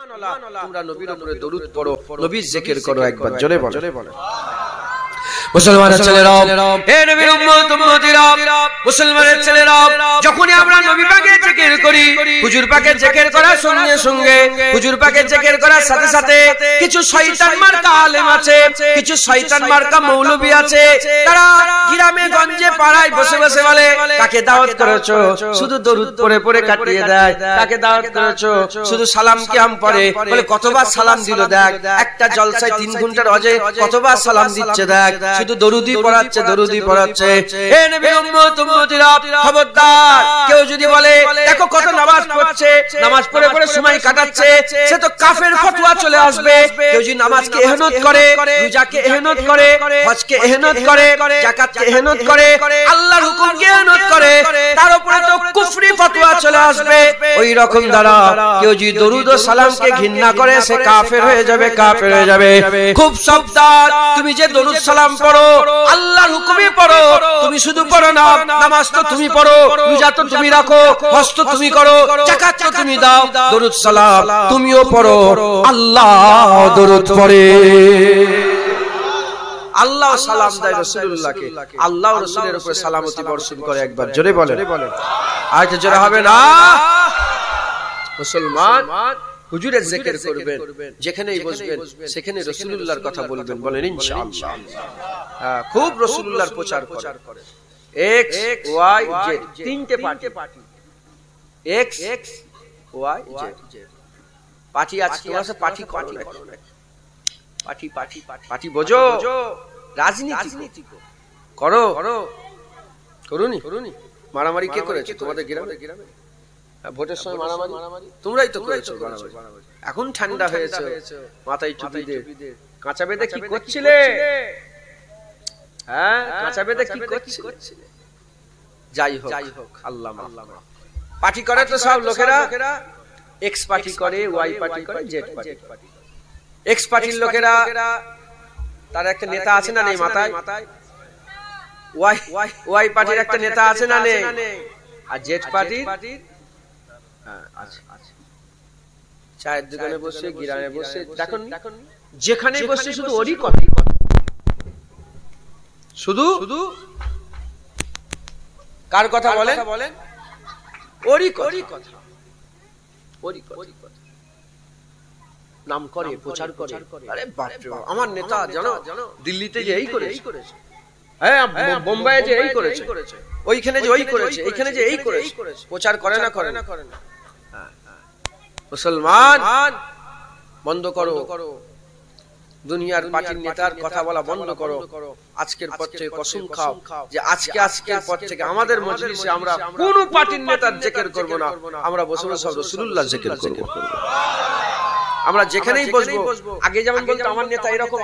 তোমরা নবীর উপরে দরুদ পড়ো, নবীর জিকির করো, একবার জোরে বলো। মুসলমানের ছেলেরা, হে নবীর উম্মত উম্মতিরা, মুসলমানের ছেলেরা, যখনই আমরা নবী পাকের জিকির করি, হুজুর পাকের জিকির করার সঙ্গে সঙ্গে, হুজুর পাকের জিকির করার সাথে সাথে কিছু শয়তান মার্কা আলেম আছে, কিছু শয়তান মার্কা মৌলবী আছে, তারা গ্রামে গঞ্জে পাড়ায় বসে বসে বলে, কাকে দাওয়াত করেছো? শুধু দরুদ পড়ে পড়ে কাটিয়ে দেয়। কাকে দাওয়াত করেছো? শুধু সালাম কিয়াম পড়ে, বলে কতবার সালাম দিল দেখ, একটা জলসায় 3 ঘন্টার অজে কতবার সালাম দিচ্ছে দেখ, শুধু দরুদি পড়াচ্ছে, দরুদি পড়াচ্ছে। হে নবীর উম্মত উম্মতিরা, খবরদার, কেউ যদি বলে দেখো কত নামাজ পড়ছে, নামাজ পড়ে পড়ে সময় কাটাচ্ছে, সে তো কাফের ফতোয়া চলে আসবে। কেউ যদি নামাজকে ইহনত করে, রোজাকে ইহনত করে, হজকে ইহনত করে, যাকাতকে ইহনত করে, আল্লাহর হুকুমকে ইহনত করে, তার উপরে তো কুফরি ফতোয়া চলে আসবে। ওই রকম দ্বারা কেউ যদি দরুদ ও সালামকে ঘৃণা করে, সে কাফের হয়ে যাবে, কাফের হয়ে যাবে। খুব সাবধান, তুমি যে দরুদ সালাম পড়ো, আল্লাহর হুকুমে পড়ো, তুমি শুধু পড়ো না, নামাজ তো তুমি পড়ো, রোজা তো তুমি রাখো, হজ তো তুমি করো, যাকাত তো তুমি দাও, দরুদ সালাম তুমিও পড়ো। আল্লাহ দরুদ পড়ে, আল্লাহ সালাম দেয় রাসূলুল্লাহকে, আল্লাহ রাসূলের উপরে সালামতি বর্ষণ করে, একবার জোরে বলেন। আর কি জোরে হবে না? মুসলমান হুজুরের জিকির করবেন, যেখানেই বসবেন সেখানে রাসূলুল্লাহর কথা বলবেন, বলেন ইনশাআল্লাহ। খুব রাসূলুল্লাহর প্রচার করেন। এক্স ওয়াই জেড, তিনটে party, X Y Z party আছে। তোমরা সব পার্টি করো, পার্টি বোঝো, রাজনীতি করো, করুনি? মারামারি কে করেছে তোমাদের গ্রামে? ভোটের সময় মারামারি তোমরাই তো করেছো। এখন ঠান্ডা হয়েছে, মাথায় টুপি দিয়ে কাঁচা বেঁধে কি করছিলে? হ্যাঁ, কাঁচা বেঁধে কি করছিলে? যাই হোক, আল্লাহ পার্টি করে তো সব লোকেরা, এক্স পার্টি করে, ওয়াই পার্টি করে, জেড পার্টি। এক্স পার্টির লোকেরা, তার একটা নেতা আছে না নেই মাথায়? ওয়াই পার্টির একটা নেতা আছে না নেই? আর জেড পার্টির চায়ের দোকানে বসে, গিরামে বসে, দেখুন যেখানে বসে শুধু ওরই কথা, শুধু কার কথা বলেন? ওরই কথা, নাম করে, প্রচার করে। আরে বাপ রে বাপ, আমার নেতা জানো দিল্লিতে যে এই করেছে, হ্যাঁ বোম্বাইয়ে যে এই করেছে, ওইখানে যে ওই করেছে, এইখানে যে এই করেছে, প্রচার করে না? মুসলমান বন্ধ করো, দুনিয়ার পার্টির নেতার কথা বলা বন্ধ করো। আজকের পর থেকে কসম খাও যে আজকের পর থেকে আমাদের মজলিসে আমরা কোন পার্টির নেতার জিকির করব না, আমরা বসে বসে রাসূলুল্লাহর জিকির করব। আমরা যেখানেই বসবো, আগে যেমন বলতো আমার নেতা এরকম,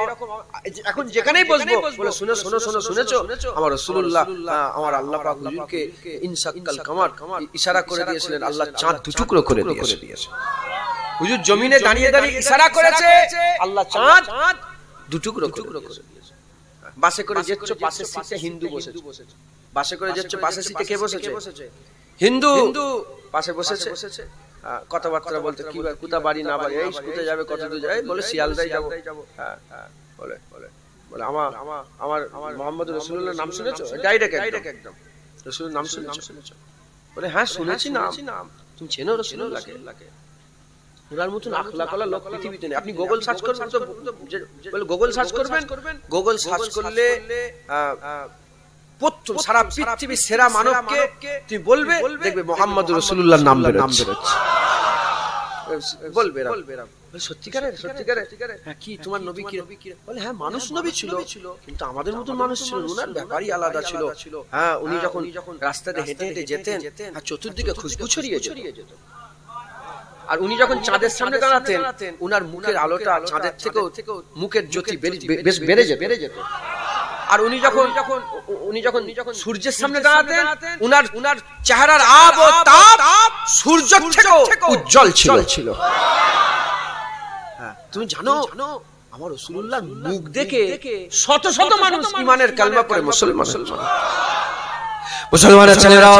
এখন যেখানেই বসবো বলে শুনেছো আমার রাসূলুল্লাহ, আমার আল্লাহ পাক হুজুরকে ইনসাকাল কামার ইশারা করে দিয়েছিলেন, আল্লাহ চাঁদ দুটুকরো করে দিয়েছে। হুজুর জমিনে দাঁড়িয়ে দাঁড়িয়ে ইশারা করেছে, আল্লাহ চাঁদ দুটুকরো করে দিয়েছে। বাসে করে যাচ্ছ, পাশের সিটে হিন্দু বসেছে। বাসে করে যাচ্ছ, পাশের সিটে কে বসেছে? হিন্দু পাশে বসেছে। কথাবার্তা বলতে, কি কোথা বাড়ি না বাড়ি, এই কোথায় যাবে, কত দূর যাবে, বলে শিয়ালদায় যাবো। বলে আমার মোহাম্মদ রাসূলুল্লাহর নাম শুনেছো? ডাইরেক্ট একদম রাসূলের নাম শুনেছো? বলে হ্যাঁ শুনেছি নাম। তুমি চেনো রাসূলুল্লাহকে? ওনার মতন আখলাকওয়ালা লোক পৃথিবীতে নেই। আপনি গুগল সার্চ করবেন তো, বলে গুগল সার্চ করবেন, গুগল সার্চ করলে প্রথম সারা পৃথিবীর সেরা মানবকে তুমি বলবে, দেখবে মুহাম্মদ রাসূলুল্লাহর নাম বেরোচ্ছে। বলবে সত্যিকারে? হ্যাঁ, কি তোমার নবী কি? বলে হ্যাঁ, মানুষ নবী ছিল, কিন্তু আমাদের মতন মানুষ ছিল, ওনার ব্যাপারই আলাদা ছিল। হ্যাঁ, উনি যখন রাস্তাতে হেঁটে হেঁটে যেতেন, চতুর্দিকে খুশবু ছড়িয়ে যেত। আর উনি যখন চাঁদের সামনে দাঁড়াতেন, উনার মুখের আলোটা চাঁদের থেকেও মুখের জ্যোতি বেশ বেড়ে যেত। আর উনি যখন সূর্যের সামনে দাঁড়াতেন, উনার চেহারার আব ও তাপ সূর্য থেকেও উজ্জ্বল ছিল। হ্যাঁ, তুমি জানো আমার রাসূলুল্লাহর মুখ দেখে শত শত মানুষ ঈমানের কালেমা পড়ে মুসলমান। মুসলমানের ছেলেরা,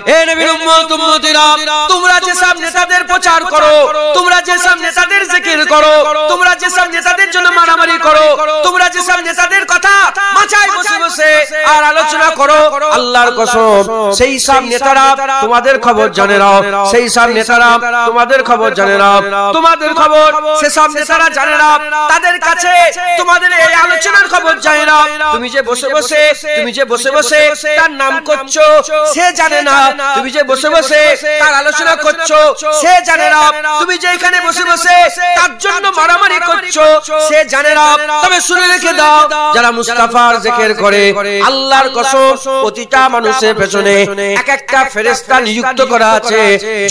হে নবীর উম্মত উম্মতিরা, তোমরা যে সব নেতাদের প্রচার করো, তোমরা যে সব নেতাদের জিকির করো, তোমরা যেসব নেতাদের জন্য মারামারি করো, তোমরা যেসব নেতাদের কথা মাথায় বসে বসে আর আলোচনা করো, আল্লাহর কসম সেই সব নেতারা তোমাদের খবর জানে না, সেই সব নেতারা তোমাদের খবর জানে না, তোমাদের খবর সেসব নেতারা জানে না, তাদের কাছে তোমাদের এই আলোচনার খবর জানে না। তুমি যে বসে বসে তার নাম করছো সে জানে না, তুমি যে বসে বসে তার আলোচনা করছো সে জানে না, তুমি যে এখানে বসে বসে তার জন্য মারামারি করছো সে জানে না। তবে শুনে রেখে দাও, যারা মুস্তাফার জিকির করে, আল্লাহর কসম প্রতিটা মানুষের পেছনে এক একটা ফেরেশতা নিযুক্ত করা আছে।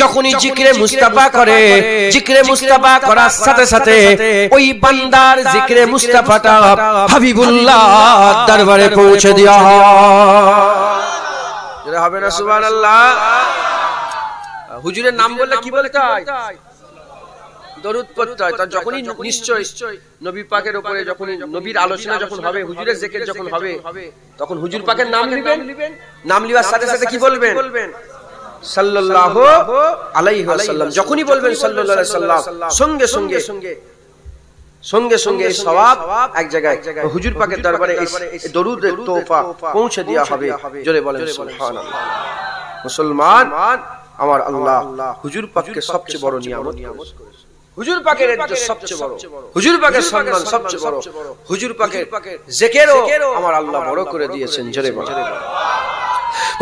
যখনই জিকিরে মুস্তাফা করে, জিকিরে মুস্তাফা করার সাথে সাথে ওই বান্দার জিকিরে মুস্তাফাটা হাবিবুল্লাহ দরবারে পৌঁছে দেওয়া হয়। যেটা হবে না সুবহানাল্লাহ। হুজুরের নাম বললে কি বলতে হয়? দরুদ পড়তে হয়। তার যখনই নিশ্চয় নবী পাকের উপরে যখনই নবীর আলোচনা যখন হবে, হুজুরের জিকির যখন হবে, তখন হুজুর পাকের নাম নেবেন, নাম নেওয়ার সাথে সাথে কি বলবেন? সাল্লাল্লাহু আলাইহি ওয়াসাল্লাম। যখনই বলবেন সাল্লাল্লাহু আলাইহি ওয়াসাল্লাম, সঙ্গে সঙ্গে সওয়াব এক জায়গায় হুজুর পাকের দরবারে এই দরুদের তোহফা পৌঁছে দেওয়া হবে। জোরে বলেন সুবহানাল্লাহ। মুসলমান আমার আল্লাহ হুজুর পাককে সবচেয়ে বড় নিয়ামত করেছে। হুজুর পাকের ইজ্জত সবচেয়ে বড়, হুজুর পাকের সম্মান সবচেয়ে বড়, হুজুর পাকের জিকিরও আমার আল্লাহ বড় করে দিয়েছেন। জোরে বলেন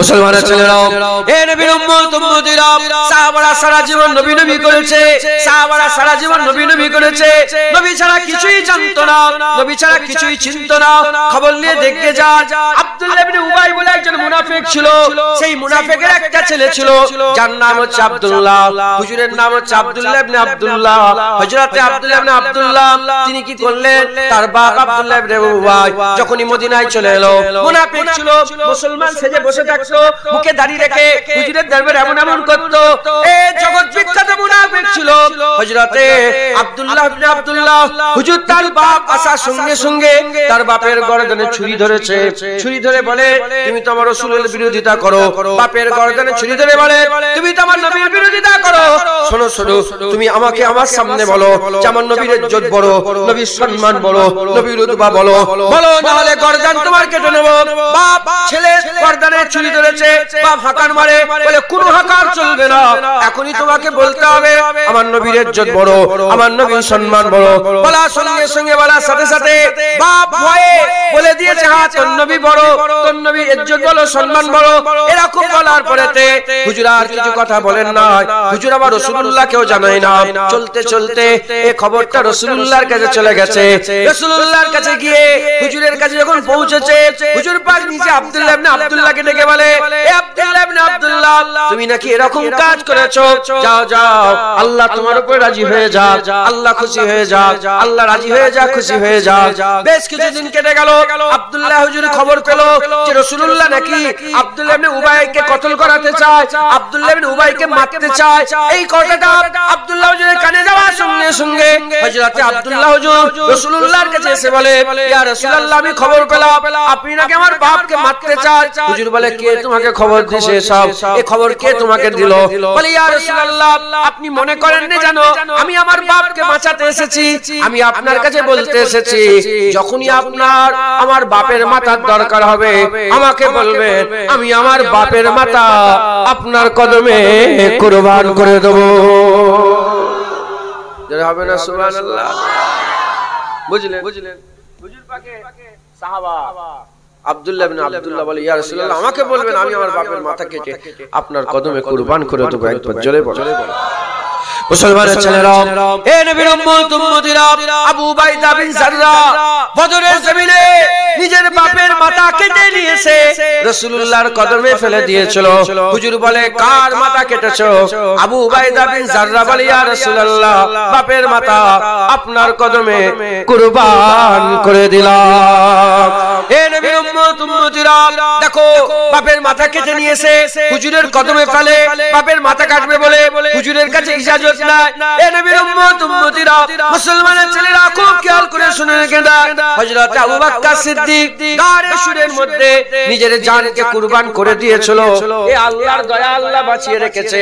মুসলমানের ছেলেরাও, হে নবীর উম্মত উম্মতিরা, সাহাবারা সারা জীবন নবী নবী করেছে, সাহাবারা সারা জীবন নবী নবী করেছে, নবী ছাড়া কিছুই জানতো না, নবী ছাড়া কিছুই চিনতো না। খবর নিয়ে দেখতে যান, আব্দুল্লাহ ইবনে উবাই বলে একজন মুনাফিক ছিল, সেই মুনাফিকের একটা ছেলে ছিল যার নাম হচ্ছে আব্দুল্লাহ। হুজুরের নাম হচ্ছে আব্দুল্লাহ ইবনে আব্দুল্লাহ, হযরতে আব্দুল্লাহ ইবনে আব্দুল্লাহ। তিনি কি করলেন? তার বাপ আব্দুল্লাহ ইবনে উবাই যখনই মদিনায় চলে এলো, মুনাফিক ছিল, মুসলমান সেজে বসে থাকতো, মুখে দাড়ি রেখে হুজুরের দরবারে এমন এমন করতো। এই জগৎ বিখ্যাত মুনাফিক ছিল হযরতে আব্দুল্লাহ ইবনে আব্দুল্লাহ। হুজুর তার বাপ আসার সঙ্গে সঙ্গে তার বাপের গর্দনে ছুরি ধরেছে, ছুরি ধরে বলে তুমি তো আমার রাসূলের বিরোধিতা করো। বাপের গর্দনে ছুরি ধরে বলে তুমি তো আমার নবীর বিরোধিতা করো। শোনো শোনো, তুমি আমাকে আমার সামনে বলো যে আমার নবীর ইজ্জত বড়, নবীর সম্মান বড়, নবীর রুতবা বলো, বলো না হলে গর্দান তোমার কেটে নেব। বাপ ছেলে গর্দানে ছুরি ধরেছে, বাপ হাকার মারে, বলে কোনো হাকার চলবে না, এখনই তোমাকে বলতে হবে আমার নবীর ইজ্জত বড়, আমার নবীর সম্মান বড়। বলা সঙ্গে সঙ্গে বলার সাথে সাথে বাপ ভয়ে বলে দিয়েছে হ্যাঁ তোর নবী বড়, তোর নবীর ইজ্জত বড়, সম্মান বড়। এরকম বলার পরেতে হুজুর আর কিছু কথা বলেন না, হুজুর আবার রাসূলুল্লাহকেও জানায় না। চলতে চলতে এই খবরটা রাসূলুল্লাহর কাছে চলে গেছে। রাসূলুল্লাহর কাছে গিয়ে হুজুরের কাছে যখন পৌঁছেছে, হুজুর পাক নিজে আব্দুল্লাহ ইবনে আব্দুল্লাহকে ডেকে বলে এ আব্দুল্লাহ ইবনে আব্দুল্লাহ, তুমি নাকি এরকম কাজ করেছো, যাও যাও আল্লাহ তোমার উপর রাজি হয়ে যা, আল্লাহ খুশি হয়ে যা, আল্লাহ রাজি হয়ে যা, খুশি হয়ে যা। বেশ কিছুদিন কেটে গেল, আব্দুল্লাহ হুজুর খবর পেল যে রাসূলুল্লাহ নাকি আব্দুল্লাহ ইবনে উবাইকে কতল করাতে চায়, আব্দুল্লাহ ইবনে উবাইকে মারতে চায়। এই কথাটা আব্দুল্লাহ হুজুরের কানে যাওয়ার সঙ্গে সঙ্গে হযরতে আব্দুল্লাহ হুজুর রাসূলুল্লাহর কাছে এসে বলে ইয়া রাসূলুল্লাহ, আমি খবর পেলাম আপনি নাকি আমার বাপকে মারতে চান। হুজুর বলে কে তোমাকে খবর দিয়েছে? সব এই খবর কে তোমাকে দিল? বলে ইয়া রাসূলুল্লাহ, আপনি মনে করেন না জানো আমি আমার বাপকে বাঁচাতে এসেছি, আমি আপনার কাছে বলতে এসেছি যখনই আপনার আমার বাপের মাথার দরকার হবে আমাকে বলবেন, আমি আমার বাপের মাথা আপনার কদমে কুরবান করে দেব। যারা হবে না সুবহানাল্লাহ। বুঝলেন? হুজুর পাকে সাহাবা আব্দুল্লাহ ইবনে আব্দুল্লাহ বলে ইয়া রাসূলুল্লাহ, আমাকে বলবেন আমি আমার বাপের মাথা কেটে আপনার কদমে কুরবান করে দেব। একবার জোরে বলো মুসলমানের ছেলেরা, হে নবীর উম্মত উম্মতিরা, আবু উবাইদা বিন জাররাহ বদরের জমিনে নিজের বাপের মাথা কেটে নিয়েছে, রাসূলুল্লাহর কদমে ফেলে দিয়েছিল। হুজুর বলে কার মাথা কেটেছো? আবু উবাইদা বিন জাররাহ বলে ইয়া রাসূলুল্লাহ, বাপের মাথা আপনার কদমে কুরবান করে দিলাম। হে নবীর উম্মত উম্মতিরা, দেখো বাপের মাথা কেটে নিয়েছে, হুজুরের কদমে ফেলে বাপের মাথা কাটবে বলে হুজুরের কাছে ইজাজত ইজাজত নাই। এ নবীর উম্মত উম্মতিরা, মুসলমানের ছেলেরা খুব খেয়াল করে শুনে রেখে দাও, হযরত আবু বকর সিদ্দিক গারে সুরের মধ্যে নিজের জানকে কুরবান করে দিয়েছিল। এ আল্লাহর দয়া, আল্লাহ বাঁচিয়ে রেখেছে।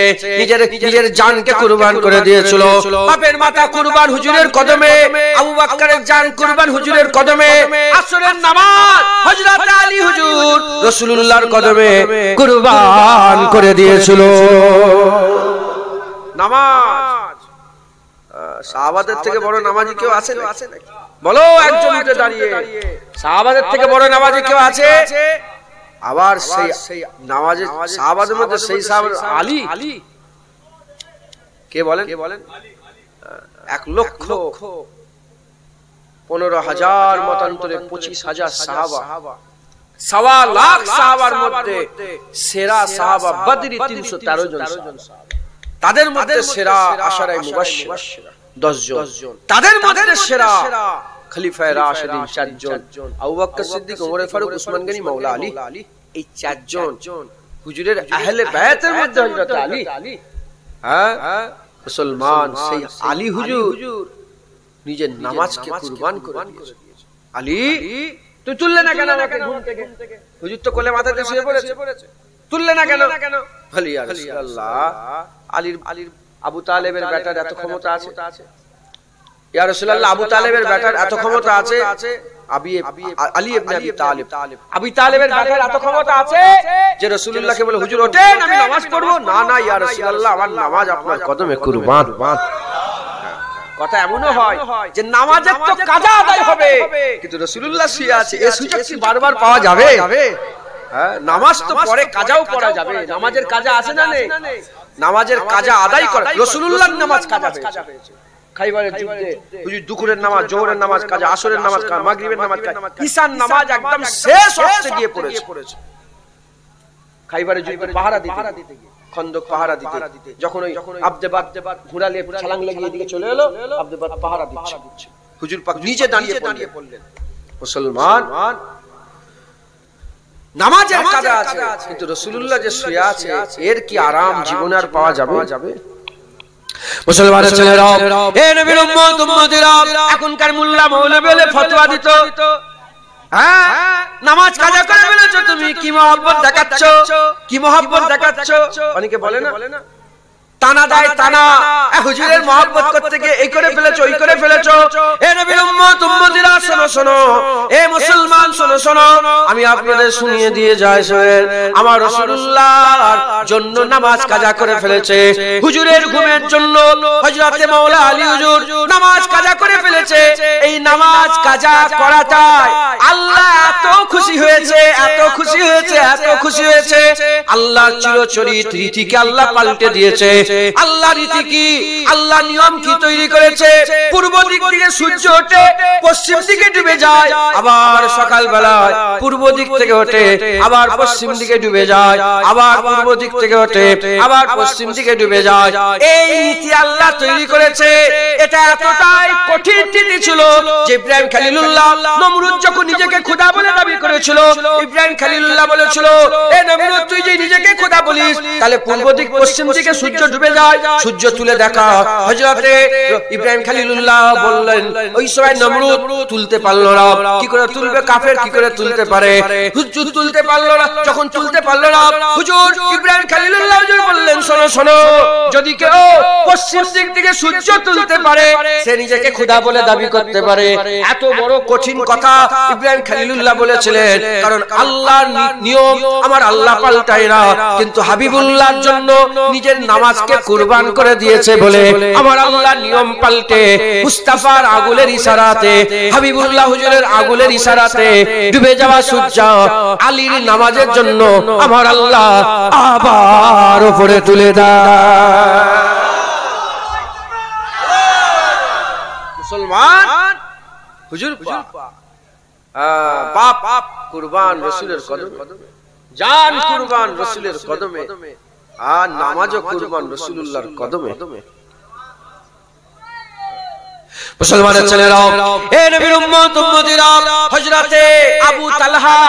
নিজের জানকে কুরবান করে দিয়েছিল। বাপের মাথা কুরবান হুজুরের কদমে, আবু বকরের জান কুরবান হুজুরের কদমে। আসরের নামাজ হযরত আলী হুজুর রাসূলুল্লাহর কদমে কুরবান করে দিয়েছিল। নামাজ সাহাবাদের থেকে বড় নামাজি কেউ আছে নাকি? বলো একজন উঠে দাঁড়িয়ে, সাহাবাদের থেকে বড় নামাজি কেউ আছে? আবার সেই নামাজে সাহাবাদের মধ্যে সেই সাহাবা আলী, কে বলেন? 1,15,000 মতান্তরে 25,000 সাহাবা, 1.25 লাখ সাহাবার মধ্যে সেরা সাহাবা বদরি 313 জন সাহাবা। তাদের মধ্যে সেরা আশারায়ে মুবাশশিরা 10 জন। তাদের মধ্যে সেরা খলিফায়ে রাশিদিন 4 জন, আবু বকর সিদ্দিক, ওমর ফারুক, উসমান গনি, মাওলা আলী। এই 4 জন হুজুরের আহলে বায়াতের মধ্যে হযরত আলী, মুসলমান সেই আলী হুজুর নিজের নামাজকে কুরবান করে দিয়েছে। আলী তুই তুললে না কেন আমাকে ঘুম থেকে? হুজুর তো কোলে মাথাতে শুয়ে পড়েছে, তুললে না কেন? বলি ইয়া রাসূলুল্লাহ, আলীর আবু তালেবের বেটার এত ক্ষমতা আছে। ইয়া রাসূলুল্লাহ, আবু তালেবের বেটার এত ক্ষমতা আছে। আলী ইবনে আবি তালেবের বেটার এত ক্ষমতা আছে যে রাসূলুল্লাহকে বলে, হুজুর ওঠেন আমি নামাজ পড়বো। না ইয়া রাসূলুল্লাহ, আমার নামাজ আপনার কদমে কুরবান। কথা এমনও হয় যে নামাজের তো কাজা আদায় হবে, কিন্তু রাসূলুল্লাহ শুয়ে আছে। এই সুযোগ কি বারবার পাওয়া যাবে? নামাজ তো পরে কাজাও পড়া যাবে। নামাজের কাজা আছে না নেই? নামাজের কাজা আদায় করা, রাসূলুল্লাহর নামাজ কাজা হয়েছে। খাইবারের যুদ্ধে হুজুর দুপুরের নামাজ, জোহরের নামাজ কাজা, আসরের নামাজ কাজা, মাগরিবের নামাজ কাজা, ঈশার নামাজ একদম শেষ ওয়াক্তে গিয়ে পড়েছে। খাইবারের যুদ্ধে পাহারা দিতে গিয়ে, খন্দক পাহারা দিতে, যখন ওই আব্দেবাদ ঘোড়ালে ছালাং লাগিয়ে দিকে চলে এলো, আব্দেবাদ পাহারা দিচ্ছে, হুজুর পাক নিজে দাঁড়িয়ে পড়লেন। মুসলমান নামাজের কাজা আছে, কিন্তু রাসূলুল্লাহ যে শুয়ে আছে, এর কি আরাম জীবনে আর পাওয়া যাবে? মুসলমানের ছেলেরা, হে নবীর উম্মত উম্মতিরা, এখনকার মোল্লা মৌলবী বলে ফতোয়া দিত, নামাজ কাজা করে ফেলেছো, তুমি কি মহব্বত দেখাচ্ছ? অনেকে বলে না, টানা দেয় টানা, হুজুরের মহব্বত করতে গিয়ে এই করে ফেলেছো, ওই করে ফেলেছো। হে নবীর উম্মত উম্মতিরা, শোনো, হে মুসলমান শোনো, আমি আপনাদের শুনিয়ে দিয়ে যাই, আমার রাসূলুল্লাহর জন্য নামাজ কাজা করে ফেলেছে। হুজুরের ঘুমের জন্য হযরতে মাওলা আলী হুজুর নামাজ কাজা করে ফেলেছে। এই নামাজ কাজা করাটাই আল্লাহ এত খুশি হয়েছে, আল্লাহর চিরচরিত রীতিকে আল্লাহ পাল্টে দিয়েছে। আল্লাহ রীতি কি, আল্লাহ নিয়ম কি তৈরি করেছে? পূর্ব দিক থেকে সূর্য ওঠে, পশ্চিম দিকে ডুবে যায়, আবার সকাল বেলায় পূর্ব দিক থেকে ওঠে, আবার পশ্চিম দিকে ডুবে যায়, আবার পূর্ব দিক থেকে ওঠে, আবার পশ্চিম দিকে ডুবে যায়। এই নীতি আল্লাহ তৈরি করেছে। এটা এতটাই কঠিন নীতি ছিল যে ইব্রাহিম খলিলুল্লাহ, নমরুদ যখন নিজেকে খোদা বলে দাবি করেছিল, ইব্রাহিম খলিলুল্লাহ বলেছিল, এ নমরুদ তুই যে নিজেকে খোদা বলিস, তাহলে পূর্ব দিক পশ্চিম দিকে সূর্য ডুবে যায়, সূর্য তুলে দেখা। হযরতে ইব্রাহিম খলিলুল্লাহ বললেন, ওই সময় নমরুদ তুলতে পারলো না। কি করে তুলবে? কাফের কি করে তুলতে পারে? হুজুর তুলতে পারলো না। যখন তুলতে পারলো না, হুজুর ইব্রাহিম খলিলুল্লাহ হুজুর বললেন, শোনো, যদি কেউ পশ্চিম দিক থেকে সূর্য তুলতে পারে, সে নিজেকে খোদা বলে দাবি করতে পারে। এত বড় কঠিন কথা ইব্রাহিম খলিলুল্লাহ বলেছিলেন, কারণ আল্লাহর নিয়ম আমার আল্লাহ পাল্টায় না, কিন্তু হাবিবুল্লাহর জন্য নিজের নামাজকে কুরবান করে দিয়েছে বলে আমার আল্লাহ নিয়ম পাল্টে মুস্তাফার আগুলের ইশারাতে, হাবিবুল্লাহ হুজুরের আগুলের ইশারাতে ডুবে যাওয়া সূর্য আলীর নামাজের জন্য আমার আল্লাহ আবার উপরে তুলে দেয়। মুসলমান হুজুর বাপ কুরবান রাসূলের কদমে, জান কুরবান রাসূলের কদমে, আর নামাজও কুরবান রাসূলুল্লাহর কদমে। মুসলমানের ছেলেরা, হে নবীর উম্মত উম্মতিরা, হযরতে আবু তালহা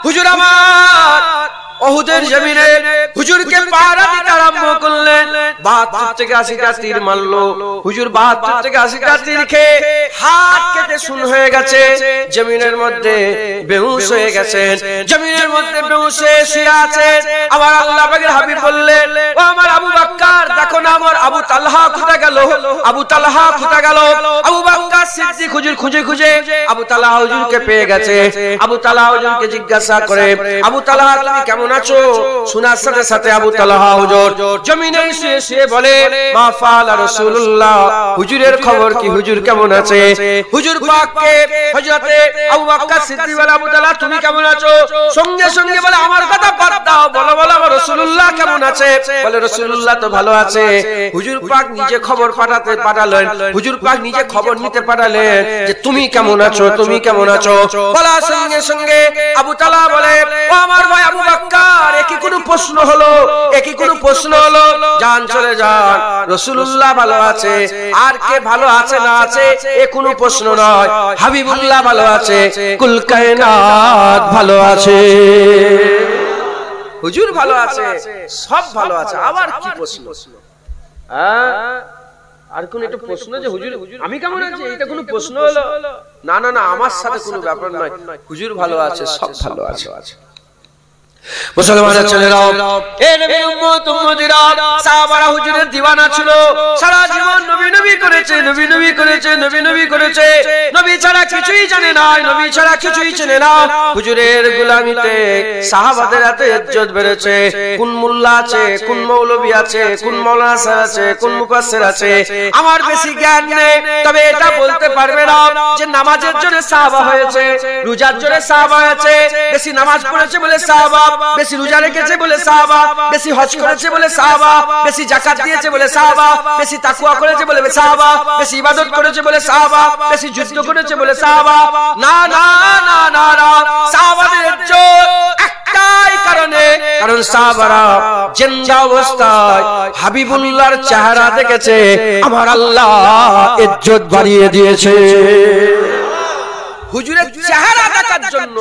হুজুর আমার উহুদের জমিনে হুজুরকে পাড়া দিতে আরম্ভ করলেন। 72 থেকে 80টা তীর মারলো হুজুর। 72 থেকে 80টা তীর খেয়ে হাত কেটে শূন্য হয়ে গেছে। জমিনের মধ্যে বেহুশ হয়ে গেছেন। জমিনের মধ্যে বেহুশ হয়ে শুয়ে আছে। আমার আল্লাহ পাকের হাবিব বললেন, ও আমার আবু বকর, দেখো না আমার আবু তালহা কোথায় গেল? আবু তালহা কোথায় গেল? আবু বকর সিদ্দিক হুজুর খুঁজে খুঁজে আবু তালহা হুজুরকে পেয়ে গেছে। আবু তালহা হুজুরকে জিজ্ঞাসা করে, আবু তালহা তুমি কেমন আছো? শোনার সাথে সাথে আবু তালহা হুজুর জমিনে শুয়ে শুয়ে বলে, মা ফাআলা রাসূলুল্লাহ, হুজুরের খবর কি? হুজুর কেমন আছে? হুজুর পাককে হযরতে আবু বকর সিদ্দিক বলে, আবু তালহা তুমি কেমন আছো? সঙ্গে সঙ্গে বলে, আমার কথা বাদ দাও, বলো বলো আমার রাসূলুল্লাহ কেমন আছে? বলে, রাসূলুল্লাহ তো ভালো আছে। হুজুর পাক নিজে খবর পাঠালেন। হুজুর পাক নিজে খবর নিতে পাঠালেন যে তুমি কেমন আছো, তুমি কেমন আছো। বলার সঙ্গে সঙ্গে আবু তালহা বলে, ও আমার ভাই আবু বকর, একই কোনো প্রশ্ন হলো? একই কোনো প্রশ্ন হলো? যান চলে যান, রাসূলুল্লাহ ভালো আছে, আর কে ভালো আছে না আছে এ কোনো প্রশ্ন নয়। হাবিবুল্লাহ ভালো আছে, কুল কায়নাত ভালো আছে, হুজুর ভালো আছে, সব ভালো আছে। আবার কি প্রশ্ন? আর কোন একটা প্রশ্ন যে হুজুর আমি কেমন আছি, এটা কোনো প্রশ্ন হলো? না না না, আমার সাথে কোনো ব্যাপার নয়, হুজুর ভালো আছে, সব ভালো আছে। মুসলমানের ছেলেরাও, এ নবীর উম্মত উম্মতিরা, সাহাবারা হুজুরের দিওয়ানা ছিল। সারা জীবন নবী নবী করেছে, নবী নবী করেছে, নবী নবী করেছে। নবী ছাড়া কিছুই জানে না, নবী ছাড়া কিছুই চেনে না। হুজুরের গোলামিতে সাহাবাদের এত ইজ্জত বেড়েছে। কোন মোল্লা আছে, কোন মৌলভী আছে, কোন মাওলানা স্যার আছে, কোন মুফাসসির আছে, আমার বেশি জ্ঞান নেই, তবে এটা বলতে পারবে না যে নামাজের জন্য সাহাবা হয়েছে, রোজার জন্য সাহাবা হয়েছে। বেশি নামাজ পড়েছে বলে সাহাবা, বেশি রোজা রেখেছে বলে সাহাবা, বেশি হজ করেছে বলে সাহাবা, বেশি যাকাত দিয়েছে বলে সাহাবা, বেশি তাকওয়া করেছে বলে সাহাবা, বেশি ইবাদত করেছে বলে সাহাবা, বেশি যুদ্ধ করেছে বলে সাহাবা। না না না না না, সাহাবাদের ইজ্জত একটাই কারণে, কারণ সাহাবারা জিন্দা অবস্থায় হাবিবুল্লাহর চেহারা দেখেছে, আমার আল্লাহ ইজ্জত বাড়িয়ে দিয়েছে। হুজুরের চেহারা দেখার জন্য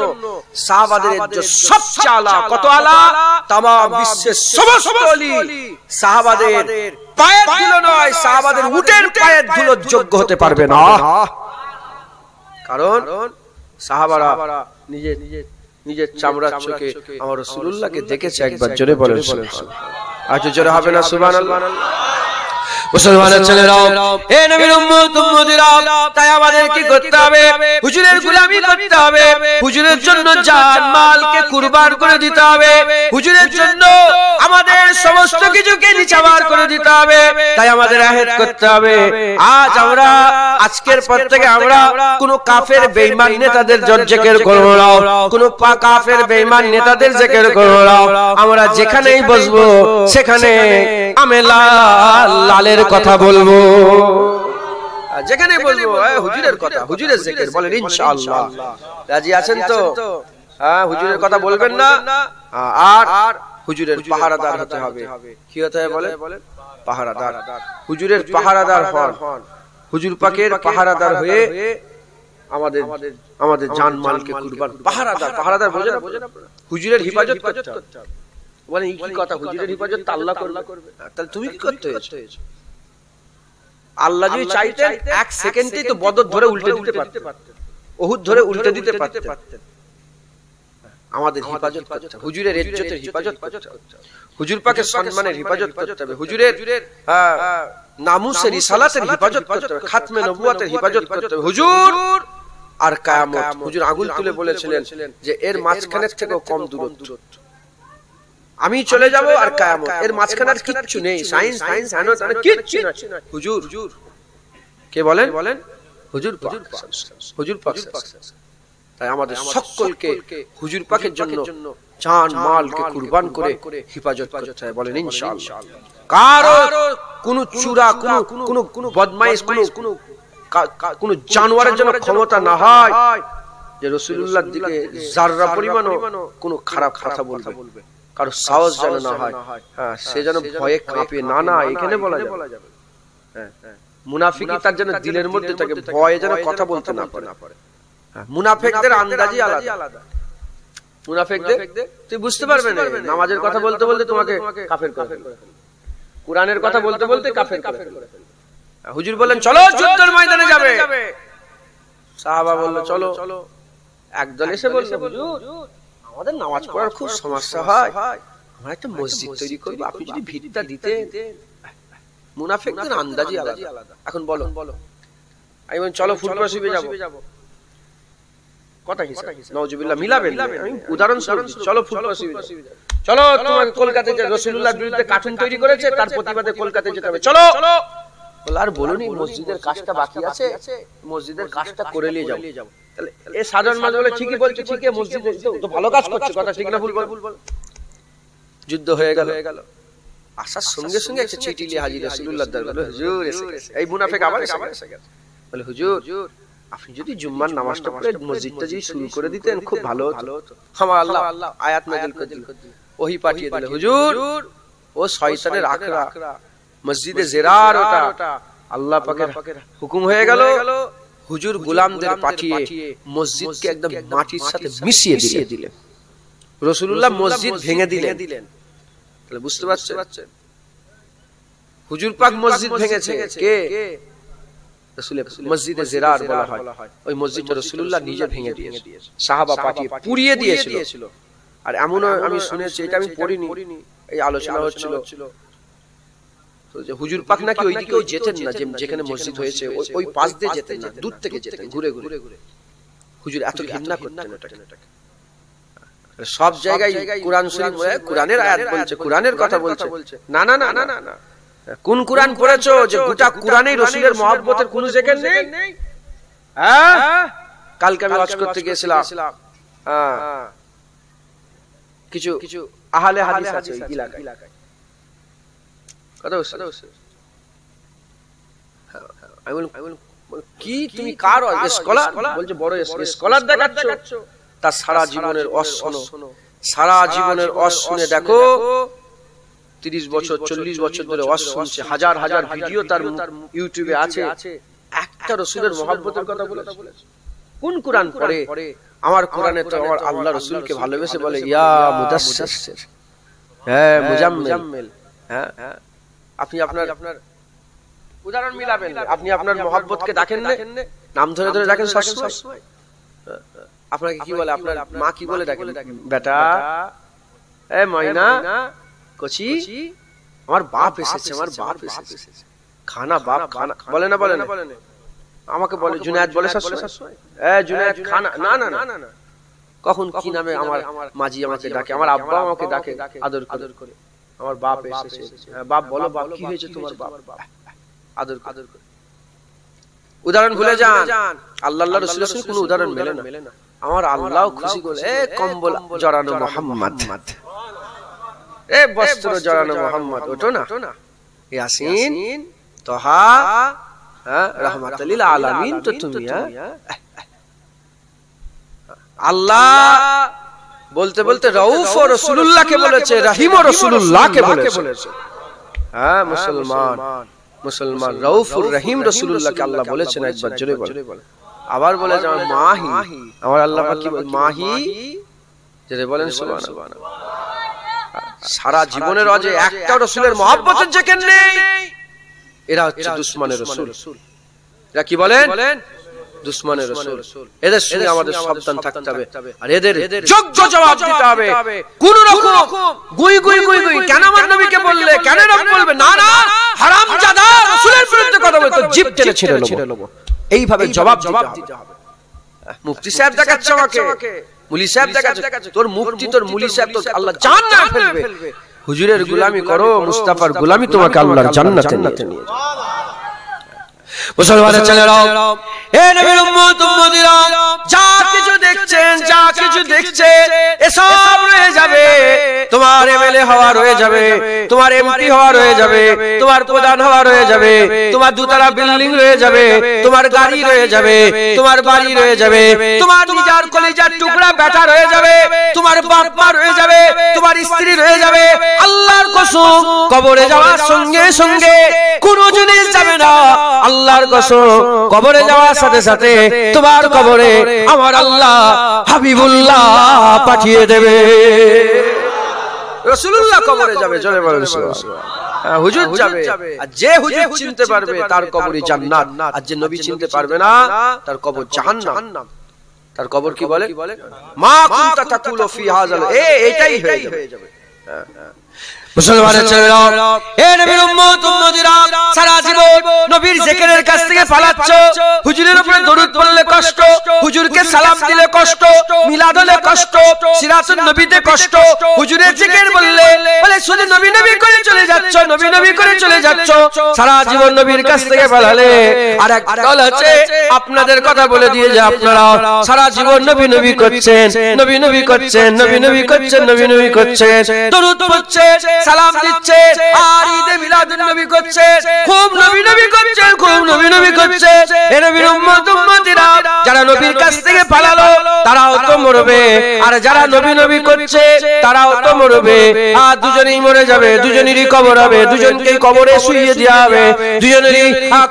সাহাবাদের ইজ্জত সবচেয়ে আলা। কত আলা? तमाम বিশ্বের সমস্ত ওলি সাহাবাদের পায়ের ধুলো নয়, সাহাবাদের উটের পায়ের ধুলো যোগ্য হতে পারবে না। কারণ সাহাবারা নিজের চামড়ার চোখে আমার রাসূলুল্লাহকে দেখেছে একবার। জোরে বলেন সুবহানাল্লাহ। আজ জোরে হবে না সুবহানাল্লাহ? মুসলমানের ছেলেরাও, হে নবীর উম্মত উম্মতিরা, তাই আমাদের কি করতে হবে? হুজুরের গোলামি করতে হবে। হুজুরের জন্য জান মালকে কুরবান করে দিতে হবে। হুজুরের জন্য আমাদের সমস্ত কিছুকে নিছাবার করে দিতে হবে। তাই আমাদের আহেদ করতে হবে। আজকের পর থেকে আমরা কোন কাফের বেঈমান নেতাদের জিকির করব না, কোন কাফের বেঈমান নেতাদের জিকির করব না। আমরা যেখানেই বসবো সেখানে আমেলা লালের কথা বলবো, যেখানে বলবো হুজুরের কথা, হুজুরের জিকির বলেন ইনশাআল্লাহ। রাজি আছেন তো? হ্যাঁ, হুজুরের কথা বলবেন না, আর হুজুরের পাহারাদার হতে হবে। কি হতে হবে বলেন? পাহারাদার। হুজুরের পাহারাদার হন। হুজুর পাকের পাহারাদার হয়ে আমাদের জান মালকে কুরবান। পাহারাদার বোঝেন আপনারা? হুজুরের হিফাজত করতে হবে। বলেন এই কি কথা? হুজুরের হিফাজত আল্লাহ করবে, তাহলে তুমি কি করতে হয়েছে? আল্লাহ যদি চাইতেন এক সেকেন্ডেই তো বদর ধরে উল্টে দিতে পারতেন, উহুদ ধরে উল্টে দিতে পারতেন। আমাদের হিফাজত করতে হবে, হুজুরের ইজ্জতের হিফাজত করতে হবে, হুজুর পাকের সম্মানের হিফাজত করতে হবে, হুজুরের নামুসের রিসালাতের হিফাজত করতে হবে, খাতমে নবুয়তের হিফাজত করতে হবে। হুজুর আর কিয়ামত, হুজুর আঙুল তুলে বলেছিলেন যে এর মাঝখানের থেকেও কম দূরত্ব। আমি চলে যাব আর কিয়ামত, এর মাঝখানে আর কিচ্ছু নেই। সায়েন্স কিচ্ছু না। হুজুর কে বলেন? হুজুর পাক। তাই আমাদের সকলকে হুজুর পাকের জন্য জান মালকে কুরবান করে হিফাজত করতে হয়। বলেন ইনশাআল্লাহ। কারো কোনো চূড়া, কোনো বদমাইশ, কোনো জানোয়ারের জন্য ক্ষমতা না হয় যে রাসূলুল্লাহর দিকে যাররা পরিমাণও কোনো খারাপ কথা বলবে। কারো সাহস যেন না হয়, হ্যাঁ, সে যেন ভয়ে কাঁপে। না, এখানে বলা যাবে। হ্যাঁ, মুনাফিকি তার যেন দিলের মধ্যে থাকে, ভয়ে যেন কথা বলতে না পারে। মুনাফিকদের আন্দাজই আলাদা। মুনাফিকদের তুই বুঝতে পারবে না, নামাজের কথা বলতে বলতে তোমাকে কাফের করে ফেলবে, কুরআনের কথা বলতে বলতে কাফের করে ফেলবে। হুজুর বলেন চলো যুদ্ধের ময়দানে যাবে, সাহাবা বলল চলো। একদল এসে বলল হুজুর আমাদের নামাজ পড়ার খুব সমস্যা হয়, আমরা একটা মসজিদ তৈরি করব, আপনি যদি ভিতটা দিতেন। মুনাফিকদের আন্দাজই আলাদা। এখন বলো, আমি বললাম চলো ফুলপুরা শিবে যাব, কথা কি নাউজুবিল্লাহ মিলাবেন? আমি উদাহরণ স্বরূপ চলো ফুলপুরা শিবে যাব, চলো তোমাকে কলকাতায় যে রাসূলুল্লাহর বিরুদ্ধে কার্টুন তৈরি করেছে তার প্রতিবাদে কলকাতায় যেতে হবে, চলো। বলে আর বলুনি মসজিদের কাজটা বাকি আছে, মসজিদের কাজটা করে নিয়ে যাও। তাহলে এই সাধারণ মানুষ বলে ঠিকই বলছে, ঠিক আছে মসজিদ তো ভালো কাজ করছে, কথা ঠিক না ভুল বল। যুদ্ধ হয়ে গেল, আসার সঙ্গে সঙ্গে একটা চিঠি নিয়ে হাজির রাসূলুল্লাহর দরবারে, হুজুর এসে গেছে। এই মুনাফিক আবার এসে গেছে, বলে হুজুর আপনি যদি জুম্মার নামাজটা পড়ে মসজিদটা যদি শুরু করে দিতেন খুব ভালো হতো। আমার আল্লাহ আয়াত নাযিল করে দিল, ওহী পাঠিয়ে দিল, হুজুর ও শয়তানের আখড়া মসজিদে জিরার ওটা আল্লাহ পাকের হুকুম হয়ে গেল। হুজুর গোলামদের পাঠিয়ে মসজিদকে একদম মাটির সাথে মিশিয়ে দিলেন, রাসূলুল্লাহ মসজিদ ভেঙে দিলেন। তাহলে বুঝতে পারছেন হুজুর পাক মসজিদ ভেঙেছে কে? রাসূলের মসজিদে জিরার বলা হয়, ওই মসজিদটা রাসূলুল্লাহ নিজে ভেঙে দিয়েছে, সাহাবা পাঠিয়ে পুড়িয়ে দিয়েছিল। আর এমনও আমি শুনেছি, এটা আমি পড়িনি, এই আলোচনা হচ্ছিল হুজুর পাক নাকি ওইদিকেও যেতেন না, যেখানে মসজিদ হয়েছে ওই পাশ দিয়ে যেতেন না, দূর থেকে যেতেন ঘুরে ঘুরে। হুজুর এত ঘৃণা করতেন এটাকে। সব জায়গায় কুরআন শরীফ কুরআনের আয়াত বলছে, কুরআনের কথা বলছে, না না না না না, কোন কুরআন পড়েছো যে গোটা কুরআনেই রাসূলের মহব্বতের কোনো জিকির নেই? হ্যাঁ, কালকে আমি ওয়াজ করতে গিয়েছিলাম, কিছু আহলে হাদিস আছে এই এলাকায়, কথা বুঝছো? আমি বললাম কি তুমি কার স্কলার? বলছে বড় স্কলার দেখাচ্ছ, তার সারা জীবনের সারা জীবনের শুনে দেখো 30 বছর 40 বছর ধরে ওয়াজ শুনছে, হাজার হাজার ভিডিও তার ইউটিউবে আছে, একটা রাসূলের মহব্বতের কথা বলেছে। কোন কুরআন পড়ে? আমার কোরআনে তো আমার আল্লাহ রাসূলকে ভালোবেসে বলে ইয়া মুদাসসির, হ্যাঁ মুজাম্মিল। হ্যাঁ আপনি আপনার উদাহরণ মিলাবেন, আপনি আপনার মহব্বতকে ডাকেন না, নাম ধরে ধরে ডাকেন সবসময়। আপনাকে কি বলে? আপনার মা কি বলে ডাকেন? বেটা, এ ময়না, কচি, আমার বাপ এসেছে, আমার বাপ এসেছে, খানা বাপ খানা, বলে না? আমাকে বলে জুনায়েদ, বলে সবসময় এ জুনায়েদ খানা, না না না না। কখন কি নামে আমার মাঝি আমাকে ডাকে, আমার আব্বা আমাকে ডাকে আদর করে, আমার বাপ এসেছে। বাপ বলো, বাপ কি হয়েছে তোমার? বাপ আদর করে। উদাহরণ ভুলে যান, আল্লাহ রাসূলের সাথে কোনো উদাহরণ মেলে না। আমার আল্লাহ খুশি করে এ কম্বল জড়ানো মুহাম্মদ, এ বস্ত্র জড়ানো মুহাম্মদ, ওঠো না, ইয়াসিন তাহা রাহমাতুল লিল আলামিন, তো তুমি আল্লাহ বলতে বলতে রউফ ও রাসূলুল্লাহকে বলেছে, রহিম ও রাসূলুল্লাহকে বলেছে। হ্যাঁ মুসলমান রউফুর রহিম রাসূলুল্লাহকে আল্লাহ বলেছেন, একবার জোরে বলে। আবার বলে যে আমার মাহি, আমার আল্লাহ পাক কি বলে? মাহি, জোরে বলেন সুবহানাল্লাহ। সারা জীবনের অজে একটা রাসূলের মহব্বতের জিকির নেই, এরা হচ্ছে দুশমনের রাসূল। এরা কি বলেন? দুশমনের রাসূল। এদের সঙ্গে আমাদের সাবধান থাকতে হবে, আর এদের যোগ্য জবাব দিতে হবে। কোন রকম গুই কেন আমার নবীকে বললে, কেন রব বলবে? না না, হারামজাদা রাসূলের বিরুদ্ধে কথা বলে তো জিভ টেনে ছিঁড়ে নেব, এইভাবে জবাব দিতে হবে। মুফতি সাহেব দেখাচ্ছে আমাকে, মুলি সাহেব দেখাচ্ছে, তোর মুফতি তোর মুলি সাহেব তো আল্লাহ জান্নাতে ফেলবে। হুজুরের গোলামি করো, মুস্তাফার গোলামি তোমাকে আল্লাহর জান্নাতে নিয়ে যাবে। মুসলমানের ছেলেরাও, এ নবীর উম্মত উম্মতিরা, যা কিছু দেখছেন, যা কিছু দেখছে, এসব রয়ে যাবে। তোমার এমএলএ হওয়া রয়ে যাবে, তোমার এমপি হওয়া রয়ে যাবে, তোমার প্রধান হওয়া রয়ে যাবে, তোমার দুতলা বিল্ডিং রয়ে যাবে, তোমার গাড়ি রয়ে যাবে, তোমার বাড়ি রয়ে যাবে, তোমার নিজের কলিজার টুকরা বেটা রয়ে যাবে, তোমার বাপ মা রয়ে যাবে, তোমার স্ত্রী রয়ে যাবে। আল্লাহর কসম, কবরে যাওয়ার সঙ্গে সঙ্গে কোনো জিনিস যাবে না। আল্লাহর কসম কবরে যাওয়ার সাথে সাথে তোমার কবরে আমার আল্লাহ হাবিবুল্লাহ পাঠিয়ে দেবে। রাসূলুল্লাহ কবরে যাবে, জোরে বলেন সুবহানাল্লাহ। হুজুর যাবে, আর যে হুজুর চিনতে পারবে তার কবরই জান্নাত, আর যে নবী চিনতে পারবে না তার কবর জাহান্নাম। তার কবর কি বলে? মা কুনতা তাকুলু ফি হাযাল, এটাই হয়ে যাবে। মুসলমানের ছেলেরা, হে নবীর উম্মত উম্মতিরা, সারা জীবন নবীর জিকিরের কাছ থেকে পালাচ্ছ। হুজুরের উপরে দরুদ পড়লে কষ্ট, হুজুরকে সালাম দিলে কষ্ট, মিলাদ হলে কষ্ট, সিরাতুন নবীতে কষ্ট, হুজুরের জিকির বললে শুধু নবী নবী করে চলে যাচ্ছ, নবী নবী করে চলে যাচ্ছ। সারা জীবন নবীর কাছ থেকে পালালে আর এক দল আছে আপনাদের কথা বলে দিয়ে যে আপনারা সারা জীবন নবী নবী করছেন, নবী নবী করছেন, নবী নবী করছেন, নবী নবী করছেন, দরুদ পড়ছেন, সালাম দিচ্ছে, আর ঈদে মিলাদুন নবী করছে, খুব নবী নবী করছে, খুব নবী নবী করছে। এ নবীর উম্মত উম্মতিরা, যারা নবীর কাছ থেকে পালালো তারাও তো মরবে, আর যারা নবী নবী করছে তারাও তো মরবে। আর দুজনেই মরে যাবে, দুজনেরই কবর হবে, দুজনকেই কবরে শুইয়ে দেওয়া হবে, দুজনেরই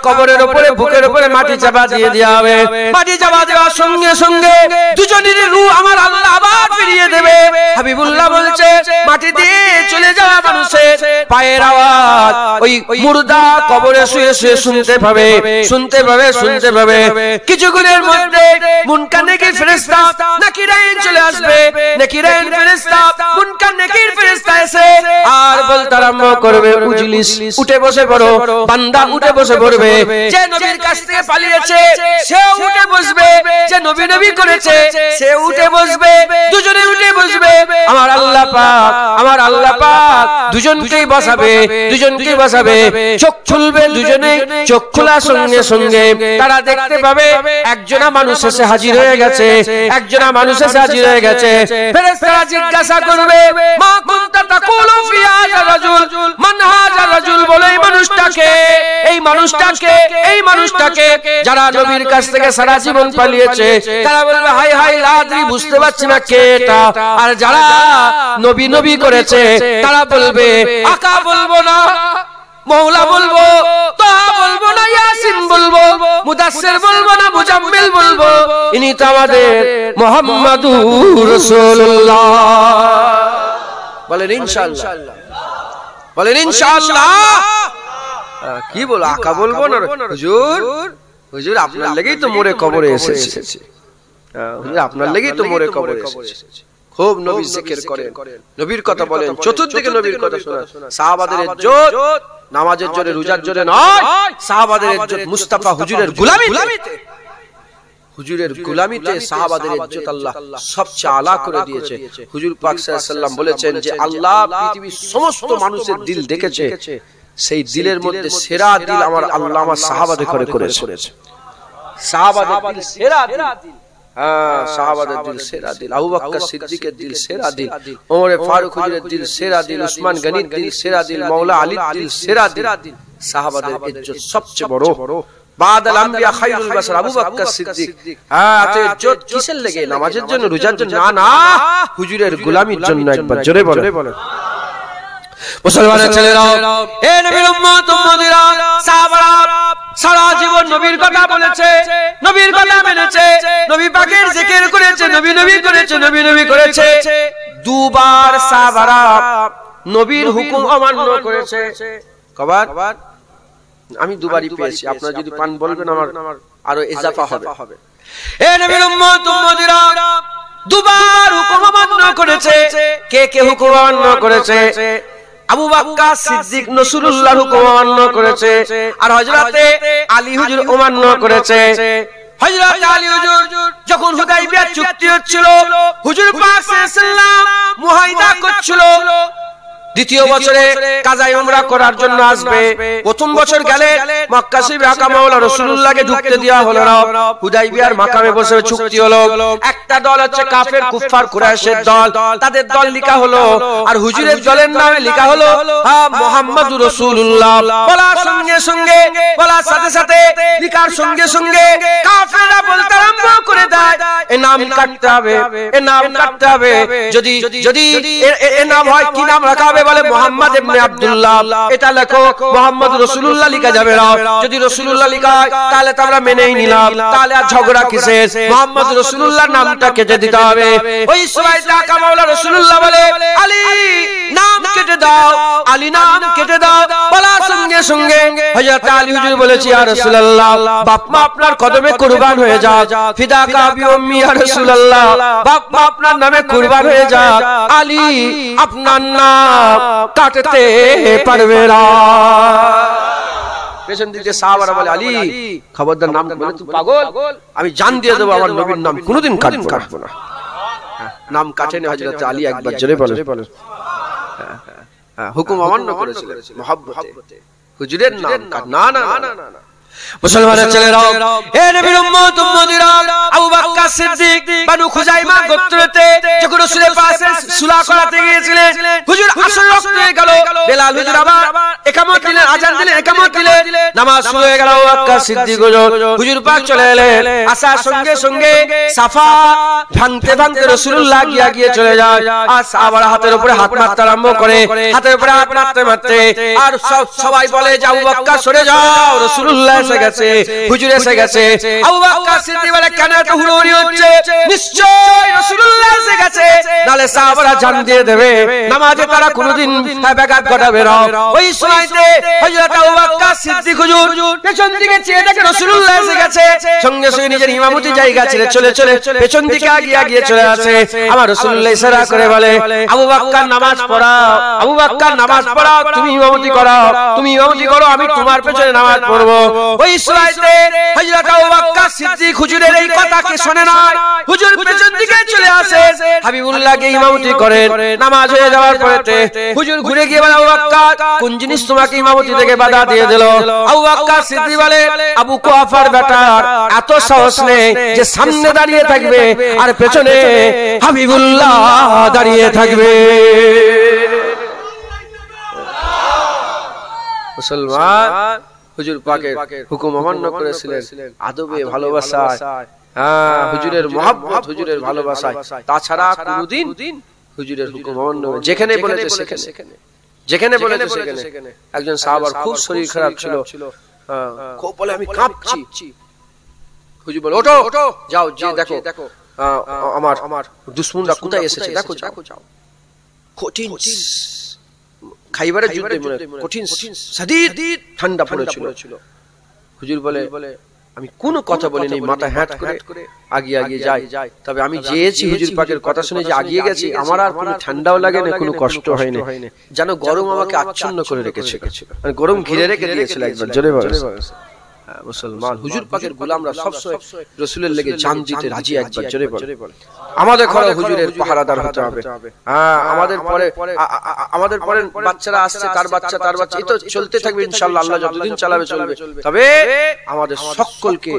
কবরের উপরে বুকের উপরে মাটি চাপা দিয়ে দেওয়া হবে। মাটি চাপা দেওয়ার সঙ্গে সঙ্গে দুজনেরই রূহ আমার আল্লাহ আবার ফিরিয়ে দেবে। হাবিবুল্লাহ বলছে, মাটি দিয়ে চলে যাওয়া মানুষের পায়ের আওয়াজ ওই মুর্দা কবরে শুয়ে শুয়ে শুনতে পাবে, শুনতে পাবে, শুনতে পাবে। কিছুক্ষণের মধ্যে মুনকার নেকির ফেরেশতা নাকিরাইন চলে আসবে, নাকিরাইন ফেরেশতা মুনকার নেকির ফেরেশতা এসে আর বলতে আরম্ভ করবে, উজলিস, উঠে বসে পড়ো, বান্দা উঠে বসে পড়বে। যে নবীর কাছ থেকে পালিয়েছে সে উঠে বসবে, যে নবী নবী করেছে সে উঠে বসবে, দুজনে উঠে বসবে। আমার আল্লাহ পাক, আমার আল্লাহ পাক দুজনকেই বসাবে, দুজনকেই বসাবে। চোখ খুলবে দুজনে, চোখ খোলার সঙ্গে সঙ্গে তারা দেখতে পাবে একজনা মানুষ এসে হাজির হয়ে গেছে, একজনা মানুষ এসে হাজির হয়ে গেছে। ফেরেশতারা জিজ্ঞাসা করবে, মা কুনতা তাকুলু ফি হাযা রাজুল, মান হাযা রাজুল, বলে এই মানুষটাকে, এই মানুষটাকে, এই মানুষটাকে। যারা নবীর কাছ থেকে সারা জীবন পালিয়েছে তারা বলবে, হাই হাই লাদ্রি, বুঝতে পারছি না কে এটা। আর যারা নবী নবী করেছে তারা বলবে, আকা বলবো না, মওলা বলবো, তাহা বলবো না, ইয়াসিন বলবো, মুদাসসির বলবো না, মুজাম্মিল বলবো, ইনি তো আমাদের মুহাম্মাদুর রাসূলুল্লাহ। বলেন ইনশাআল্লাহ, বলেন ইনশাআল্লাহ। কি বলো, আকা বলবো না? হুজুর, হুজুর আপনার লাগেই তো মোরে কবরে এসেছে, হুজুর আপনার লাগেই তো মোরে কবরে এসেছে। খুব নবীর জিকির করেন, নবীর কথা বলেন, চতুর্দিকে নবীর কথা শোনেন। সাহাবাদের ইজ্জত নামাজের জোরে, রোজার জোরে নয়, সাহাবাদের ইজ্জত মুস্তাফা হুজুরের গোলামিতে, হুজুরের গোলামিতে সাহাবাদের ইজ্জত আল্লাহ সবচেয়ে আলা করে দিয়েছে। হুজুর পাক সাল্লাল্লাহু আলাইহি ওয়াসাল্লাম বলেছেন যে আল্লাহ পৃথিবীর সমস্ত মানুষের দিল দেখেছে, সেই দিলের মধ্যে সেরা দিল আমার আল্লাহ আমার সাহাবাদের করে করেছে। সাহাবাদের দিল সেরা দিল, সাহাবাদের দিল সেরা দিল, আবু বকর সিদ্দিকের দিল সেরা দিল, ওমর ফারুক হুজুরের দিল সেরা দিল, উসমান গনির দিল সেরা দিল, মাওলা আলীর দিল সেরা দিল। সাহাবাদের ইজ্জত সবচেয়ে বড়। বাদাল আম্বিয়া খায়রুল বাশার আবু বকর সিদ্দিক। তো ইজ্জত কিসের লাগে? নামাজের জন্য, রোজার জন্য না, না, হুজুরের গোলামির জন্য। একবার জোরে বলেন। মুসলমানের ছেলেরা, হে নবীর উম্মত উম্মতিরা, সাহাবারা সারা জীবন নবীর কথা বলেছে, নবীর কথা মেনেছে, নবী পাকের জিকির করেছে, নবী নবী করেছে, নবী নবী করেছে। দুবার সাহাবারা নবীর হুকুম অমান্য করেছে। কবার? আমি দুবারই পেয়েছি, আপনারা যদি পান বলবেন আমার আরো ইজাফা হবে। হে নবীর উম্মত উম্মতিরা, দুবার হুকুম অমান্য করেছে। কে কে হুকুম অমান্য করেছে? আবু বকর সিদ্দিক রাসূলুল্লাহ হুকুম অমান্য করেছে, আর হযরতে আলী হুজুর অমান্য করেছে। হযরত আলী হুজুর যখন হুদাইবিয়া চুক্তি হচ্ছিল, হুজুর পাক সাল্লাল্লাহু আলাইহি ওয়াসাল্লাম মুহাইদা করছিল, দ্বিতীয় বছরে কাজায়ে উমরা করার জন্য আসবে। প্রথম বছর গেলে মক্কা শরীফে আকা মাওলা রাসূলুল্লাহকে ঢুকতে দেওয়া হলো না। হুদাইবিয়ার মাকামে বসে চুক্তি হলো। একটা দল হচ্ছে কাফের কুফফার কুরাইশের দল, তাদের দল লিখা হলো, আর হুজুরের দলের নামে লিখা হলো মুহাম্মাদুর রাসূলুল্লাহ। বলার সঙ্গে সঙ্গে, বলার সাথে সাথে, লিখার সঙ্গে সঙ্গে কাফেররা বলতে আরম্ভ করে দেয়, এ নাম কাটতে হবে, এ নাম কাটতে হবে। যদি যদি এ নাম হয় কি নাম রাখা হবে? তবে বলে মুহাম্মদ ইবনে আব্দুল্লাহ, এটা লেখো মুহাম্মদ রাসূলুল্লাহ লিখা যাবে না। যদি রাসূলুল্লাহ লিখা হয় তাহলে তো আমরা মেনেই নিলাম, তাহলে আর ঝগড়া কিসের? মুহাম্মদ রাসূলুল্লাহ নামটা কেটে দিতে হবে। ওই সময় ঢাকা মাওলা রাসূলুল্লাহ বলে আলী নাম কেটে দাও, আলী নাম কেটে দাও। বলার সঙ্গে সঙ্গে হযরত আলী হুজুর বলেছি ইয়া রাসূলুল্লাহ, বাপ মা আপনার কদমে কুরবান হয়ে যাক, ফিদাকা বি উম্মি ইয়া রাসূলুল্লাহ, বাপ মা আপনার নামে কুরবান হয়ে যাক, আলী আপনার নাম কাটতে পারবে না। পেছন দিকে সাহাবারা বলে আলী খবরদার, নাম বলে তুই পাগল, আমি জান দিয়ে দেবো আমার নবীর নাম কোনোদিন কাটবো না। নাম কাটেনি হযরত আলী, একবার জোরে বলেন। হুকুম অমান্য করেছিলেন মহব্বতে, হুজুরের নাম না না না না। মুসলমানের ছেলেরা, হে নবীর উম্মত উম্মতিরা, আবু বকর সিদ্দিক বনু খুজাইমা গোত্রতে যখন রাসূলের পাশে সুলা করাতে গিয়েছিলেন, হুজুর আসর ওয়াক্ত হয়ে গেল, বেলাল হুজুর আবার ইকামত দিলেন, আযান দিলেন, ইকামত দিলেন, নামাজ শুরু হয়ে গেল। আবু বকর সিদ্দিক হুজুর পাক চলে এলেন, আসার সঙ্গে সঙ্গে সাফা ভাঙতে ভাঙতে রাসূলুল্লাহ গিয়ে চলে যায়। আর সাহাবারা হাতের উপরে হাত মারতে আরম্ভ করে, হাতের উপরে হাত মারতে মারতে আর সবাই বলে যে আবু বকর সরে যাও, রাসূলুল্লাহ এসে গেছে, হুজুর এসে গেছে। আবু বকর সিদ্দিক বলে কেন এত হুড়োহুড়ি হচ্ছে? নিশ্চয়ই রাসূলুল্লাহ এসে গেছে, নালে সাহাবারা জান দিয়ে দেবে, নামাজে তারা কোনোদিন ব্যাঘাত ঘটাবে না। ওই সময়তে হযরত আবু বকর সিদ্দিক হুজুর পেছন দিকে চেয়ে দেখে রাসূলুল্লাহ এসে গেছে, সঙ্গে সঙ্গে নিজের ইমামতি জায়গা ছেড়ে চলে পেছন দিকে আগিয়ে চলে আসে। আমার রাসূলুল্লাহ ইশারা করে বলে আবু বকর নামাজ পড়াও, আবু বকর নামাজ পড়াও, তুমি ইমামতি করো, আমি তোমার পেছনে নামাজ পড়বো। ওই সময়তে হযরত আবু বকর সিদ্দিক হুজুরের এই কথাকে শুনে না, হুজুর পেছন দিকে চলে আসে, হাবিবুল্লাহকে ইমামতি করেন। নামাজ হয়ে যাওয়ার পরেতে হুজুর ঘুরে গিয়ে বলে আবু বকর কোন জিনিস তোমাকে ইমামতি থেকে বাধা দিয়ে দিল? আবু বকর সিদ্দিক বলে আবু কুহাফার বেটার এত সাহস নেই যে সামনে দাঁড়িয়ে থাকবে আর পেছনে হাবিবুল্লাহ দাঁড়িয়ে থাকবে। মুসলমান হুজুর পাকের হুকুম অমান্য করেছিলেন আদবে ভালোবাসায়, হুজুরের মহব্বত, হুজুরের ভালোবাসায়, তাছাড়া কোনদিন হুজুরের হুকুম অমান্য, যেখানে বলেছে সেখানে। একজন সাহাবার খুব শরীর খারাপ ছিল, খুব বলে আমি কাঁপছি, হুজুর বলে ওঠো যাও, যে দেখো আমার দুশমনরা কোথায় এসেছে, দেখো যাও। কঠিন খাইবারের যুদ্ধে কঠিন শদীদ ঠান্ডা পড়েছিল। হুজুর বলে আমি কোনো কথা বলিনি, মাথা হ্যাট করে আগিয়ে যাই, তবে আমি যেয়েছি হুজুর পাকের কথা শুনে যে আগিয়ে গেছি, আমার আর কোনো ঠান্ডাও লাগে না, কোনো কষ্ট হয়নি, যেন গরম আমাকে আচ্ছন্ন করে রেখেছে, মানে গরম ঘিরে রেখে দিয়েছিল। একবার জোরে বলে মুসলমান হুজুর পাকের গোলামরা সবসময় রাসূলের লেগে জান দিতে রাজি। একবার জোরে বলে আমাদের ঘরে হুজুরের পাহারাদার হতে হবে। আমাদের পরে বাচ্চারা আসছে, তার বাচ্চা, এই তো চলতে থাকবে ইনশাআল্লাহ, আল্লাহ যতদিন চালাবে চলবে। তবে আমাদের সকলকে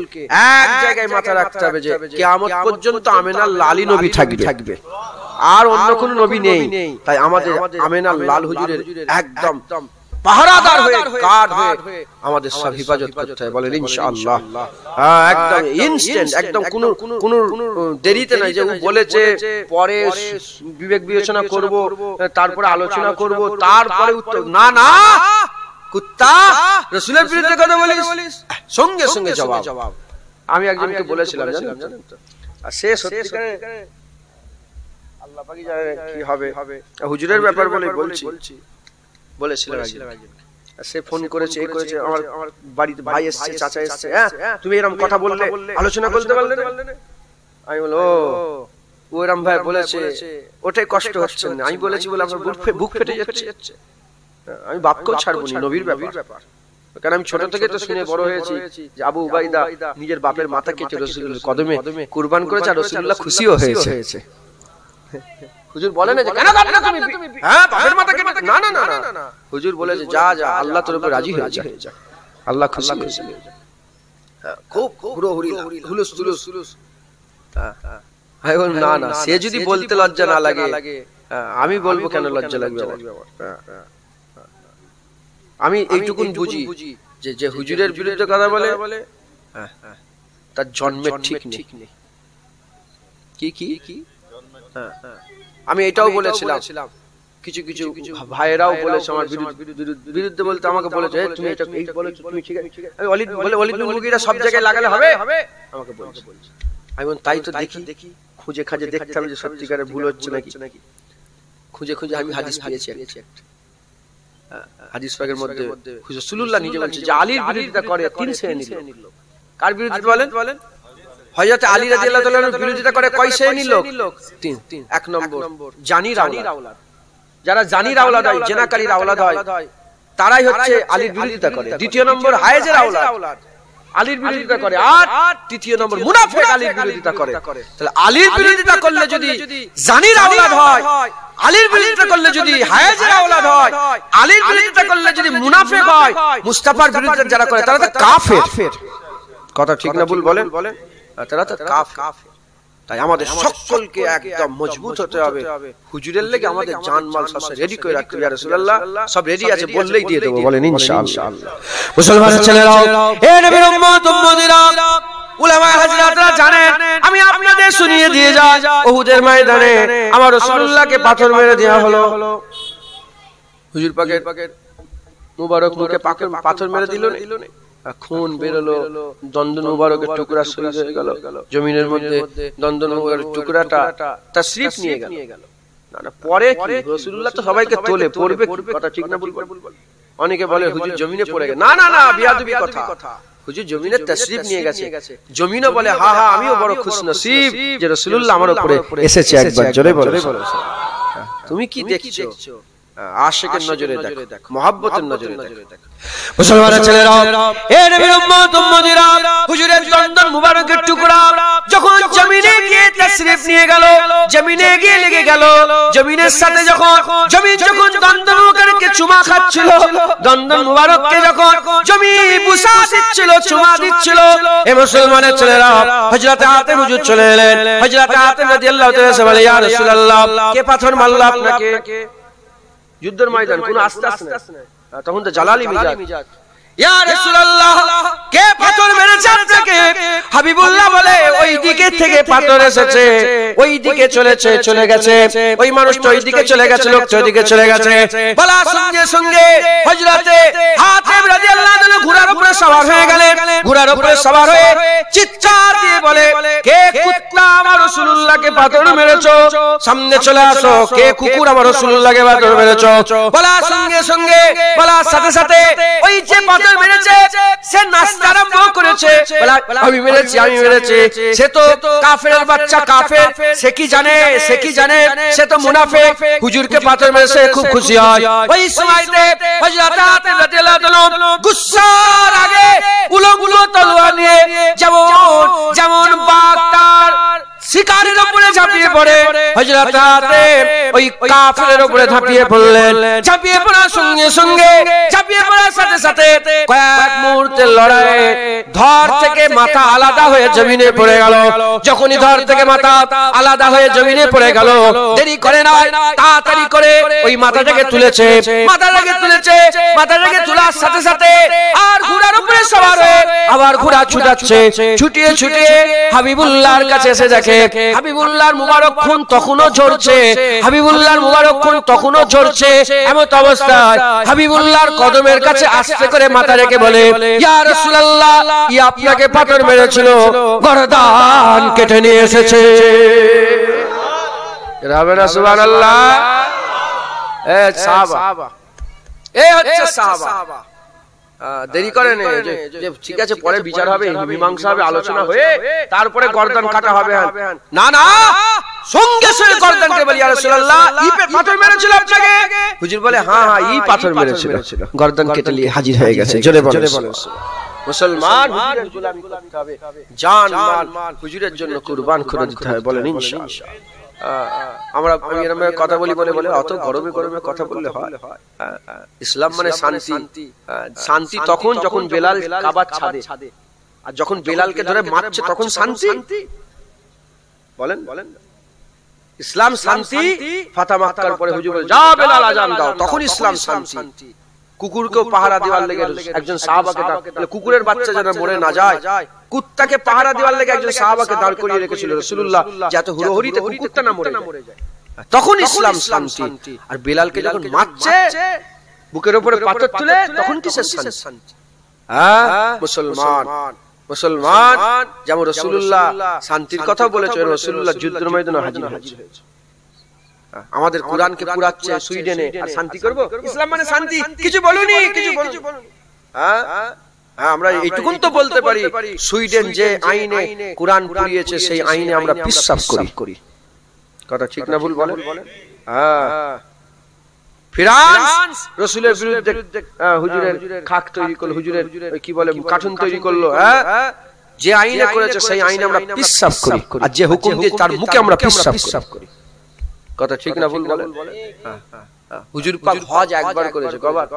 এক জায়গায় মাথা রাখতে হবে যে কিয়ামত পর্যন্ত আমিনার লালি নবী থাকবে, আর অন্য কোন নবী নেই। তাই আমাদের আমিনার লাল হুজুরের একদম পাহারাদার হয়ে, গার্ড হয়ে আমাদের সব হিফাজত করতে হবে, বলেন ইনশাআল্লাহ। একদম ইনস্ট্যান্ট, একদম কোন দেরিতে নাই যে ও বলেছে পরে বিবেক বিবেচনা করব, তারপরে আলোচনা করব, তারপরে উত্তর, না কুত্তা রাসূলের বিরুদ্ধে কথা বলিস, সঙ্গে সঙ্গে জবাব। আমি একজনকে বলেছিলাম জানেন তো, আর সে সত্যিকারে আল্লাহ পাকই জানে কি হবে, হুজুরের ব্যাপার বলেছিলাম সে ফোন করেছে, আমার বাড়িতে ভাই এসেছে, চাচা এসেছে, তুমি এরকম কথা বললে, আলোচনা করতে পারলে না? আমি বলো ও এরকম ভাই বলেছে, ওটাই কষ্ট হচ্ছে না। আমি বলেছি বলে আমার বুক ফেটে যাচ্ছে। আমি বাপকেও ছাড়বো না, নবীর ব্যাপার, কারণ আমি ছোট থেকে তো শুনে বড় হয়েছি যে আবু উবাইদা নিজের বাপের মাথা কেটে রাসূলুল্লাহর কদমে কুরবান করেছে, আর রাসূলুল্লাহ খুশিও হয়েছে। হুজুর বলে না যে কেন কাটলে তুমি, বাপের মাথা কেটে, না, হুজুর বলেছে যা আল্লাহ তোর উপর রাজি হয়ে যা, আল্লাহ খুশি হয়েছে। খুব হুলুস। না, সে যদি বলতে লজ্জা না লাগে, আমি বলবো কেন লজ্জা লাগবে আমার? আমি এইটুকুন বুঝি যে হুজুরের বিরুদ্ধে কথা বলে তার জন্মের ঠিক নেই। কি আমি এটাও বলেছিলাম কিছু কিছু ভাইরাও বলেছে আমার বিরুদ্ধে, বলতে আমাকে বলেছে তুমি এটা এই বলেছো, তুমি ঠিক আছে। আমি ওয়ালিদ বলে ওয়ালিদ মুরগিটা সব জায়গায় লাগালে হবে, আমাকে বলছে। আমি বললাম তাই তো দেখি, খুঁজে খাজে দেখতে হবে যে সত্যিকারের ভুল হচ্ছে নাকি। খুঁজে খুঁজে আমি হাদিস পেয়েছি একটা, হাদিস পাকের মধ্যে রাসূলুল্লাহ নিজে বলছে যে আলীর বিরোধিতা করে তিন শ্রেণীর লোক। কার বিরোধিতা বলেন? হযরত আলী রাদিয়াল্লাহু তাআলার বিরোধিতা করে কয় শ্রেণীর লোক? তিন। এক নম্বর জানির আওলাদ, যারা জানির আওলাদ হয়, জেনাকারীর আওলাদ হয়, তারাই হচ্ছে আলীর বিরোধিতা করে। দ্বিতীয় নম্বর হায়েজের আওলাদ, আলীর বিরোধিতা করে। আর তৃতীয় নম্বর মুনাফিক আলীর বিরোধিতা করে। তাহলে আলীর বিরোধিতা করলে যদি জানির আওলাদ হয়, আলীর বিরোধিতা করলে যদি হায়েজের আওলাদ হয়, আলীর বিরোধিতা করলে যদি মুনাফিক হয়, মুস্তাফার বিরোধিতা যারা করে তারা তো কাফের। কথা ঠিক না ভুল বলেন? তারা তো কাফের। তাই আমাদের সকলকে একদম মজবুত হতে হবে। হুজুরের লেগে আমাদের জানমাল সব রেডি করে রাখতে হবে। ইয়া রাসূলুল্লাহ সব রেডি আছে, বললেই দিয়ে দেব, বলেন ইনশাআল্লাহ। মুসলমানের ছেলেরাও, হে নবীর উম্মত উম্মতিরা, উলামায়ে হাজরাতরা জানেন, আমি আপনাদের শুনিয়ে দিয়ে যাই, উহুদের ময়দানে আমার রাসূলুল্লাহকে পাথর মেরে দেওয়া হলো। হুজুর পাকের মুবারক মুখে পাথর মেরে দিল না, খুন বেরোলো, দন্দন মুবারকের টুকরা শহীদ হয়ে গেল জমিনের মধ্যে। দন্দন মুবারকের টুকরাটা তার শরীফ নিয়ে গেল। না পরে কি রাসূলুল্লাহ তো সবাইকে তোলে, পড়বে কথা ঠিক না ভুল? অনেকে বলে হুজুর জমিনে পড়ে গেছে। না না না, বিয়াদবি কথা। হুজুর জমিনে তাশরীফ নিয়ে গেছে। জমিনও বলে হ্যাঁ হ্যাঁ, আমিও বড় খুশনসিব যে রাসূলুল্লাহ আমার উপরে এসেছে। একবার জোরে বলো। তুমি কি দেখছো? আশিকের নজরে দেখো, মহব্বতের নজরে দেখো। মুসলমানের ছেলেরা, হে নবীর উম্মত উম্মতিরা, হুজুরের দন্দন মুবারকের টুকরা যখন জমিনে গিয়ে তাশরীফ নিয়ে গেল, জমিনে গিয়ে লেগে গেল, জমিনের সাথে যখন দন্দন মুবারককে চুমা খাচ্ছিল, দন্দন মুবারককে যখন জমি বুসা দিচ্ছিল, চুমা দিচ্ছিল, হে মুসলমানের ছেলেরা, হযরত আতিম হুজুর চলে এলেন। হযরত আতিম রাদিয়াল্লাহু তাআলা বলে, ইয়া রাসূলুল্লাহ, কে পাথর মারলো আপনাকে? যুদ্ধের ময়দান, কোন আস্তে আস্তে তখন তো জালালি মিজাজ। ইয়া রাসূলুল্লাহ, কে পাথর মেরেছে আপনাকে? হাবিবুল্লাহ বলে, ওই দিকে থেকে পাথর এসেছে, ওই দিকে চলে গেছে, ওই মানুষটা ওই দিকে চলে গেছে, লোকটা ওই দিকে চলে গেছে। বলার সঙ্গে সঙ্গে হযরতে হাতিম রাদিয়াল্লাহু তাআলা ঘোড়ার উপরে সওয়ার হয়ে গেলেন। ঘোড়ার উপরে সওয়ার হয়ে চিৎকার দিয়ে বলে, কে কুত্তা আমার রাসূলুল্লাহকে পাথর মেরেছো? সামনে চলে আসো। কে কুকুর আমার রাসূলুল্লাহকে পাথর মেরেছো? বলার সঙ্গে সঙ্গে, বলার সাথে সাথে ওই যে পাথর মেরেছে সে নাচতে আরম্ভ করেছে। আমি মেরেছি। সে তো কাফেরের বাচ্চা, কাফের। সে কি জানে? সে তো মুনাফিক। হুজুরকে পাথর মেরেছে, খুব খুশি হয়। ওই সময়তে হযরত আতিম রাদিয়াল্লাহু তাআলা গুসার আগে উলঙ্গ তলোয়ার নিয়ে যেমন বাঘ তার শিকারের উপরে ঝাঁপিয়ে পড়ে, হযরত আতিম ওই কাফেরের উপরে ঝাঁপিয়ে পড়লেন। ঝাঁপিয়ে পড়ার সঙ্গে সঙ্গে, ঝাঁপিয়ে পড়ার সাথে সাথে কয়েক মুহূর্তের লড়াইয়ে ধর থেকে মাথা আলাদা হয়ে জমিনে পড়ে গেল। যখনই ধর থেকে মাথা আলাদা হয়ে জমিনে পড়ে গেল, দেরি করে না, তাড়াতাড়ি করে ওই মাথাটাকে তুলেছে। মাথাটাকে তোলার সাথে সাথে আর ঘোড়ার উপরে সওয়ার হয়ে আবার ঘোড়া ছুটিয়ে হাবিবুল্লাহর কাছে এসে দেখে হাবিবুল্লাহর মুবারক খুন তখনও ঝরছে। এমন অবস্থায় হাবিবুল্লাহর কদমের কাছে আস্তে করে মাথা রেখে বলে, ইয়া রাসূলুল্লাহ, আপনাকে পাথর মেরেছিল, গর্দান কেটে নিয়ে এসেছে। সুবহানাল্লাহ। সাহাবা, হচ্ছে সাহাবা। দেরি করেন, ঠিক আছে পরে বিচার হবে, মীমাংসা হবে, আলোচনা হয়ে তারপরে গর্দান কাটা হবে। না না, সঙ্গে সঙ্গে গর্দানকে বলি, ইয়া রাসূলুল্লাহ, পাথর মেরেছিল আপনাকে? হুজুর বলে, হ্যাঁ পাথর মেরেছিল। গর্দান কেটে নিয়ে হাজির হয়ে গেছে। জোরে বলেন মুসলমান, হুজুরের গোলামি করতে হবে, জান মাল হুজুরের জন্য কুরবান করে দিতে হবে। বলেন ইনশাআল্লাহ। আমি এরকম কথা বলি বলে অত গরমে কথা বললে হয়? ইসলাম মানে শান্তি তখন যখন বেলাল কাবার ছাদে, আর যখন বেলালকে ধরে মারছে তখন শান্তি। বলেন ইসলাম শান্তি। ফাতা মক্কার পরে হুজুর বলে, যা বেলাল আযান দাও, তখন ইসলাম শান্তি। কুকুরকেও পাহারা দেওয়ার লেগে একজন সাহাবাকে, কুকুরের বাচ্চা যেন মরে না যায়, কুত্তাকে পাহারা দেওয়ার লেগে একজন সাহাবাকে দাঁড় করিয়ে রেখেছিল রাসূলুল্লাহ, যাতে হুড়োহুড়িতে কুকুরটা না মরে যায়। তখন ইসলাম শান্তি। আর বেলালকে যখন মারছে বুকের উপরে পাথর তুলে, তখন কিসের শান্তি? মুসলমান মুসলমান যেমন রাসূলুল্লাহ শান্তির কথা বলেছে, রাসূলুল্লাহ যুদ্ধের ময়দানে হাজির হয়েছে। আমাদের কোরআনকে পুরাচ্ছে সুইডেনে, আর শান্তি করব? ইসলাম মানে শান্তি। কিছু বলুনি, কিছু বলুনি। আমরা এইটুকুন তো বলতে পারি, সুইডেন যে আইনে কোরআন পুড়িয়েছে সেই আইনে আমরা বিশ্বাস করি। কথা ঠিক না ভুল বলেন? ফ্রান্স রাসূলের বিরুদ্ধে হুজুরের খাক তৈরি করলো, হুজুরের কি বলে কার্টুন তৈরি করলো। যে আইনে করেছে সেই আইনে আমরা বিশ্বাস করি, আর যে হুকুম দিয়ে তার মুখে আমরা বিশ্বাস করি। কথা ঠিক না ভুল বলেন? হুজুর পাক হজ একবার করেছে, কবার?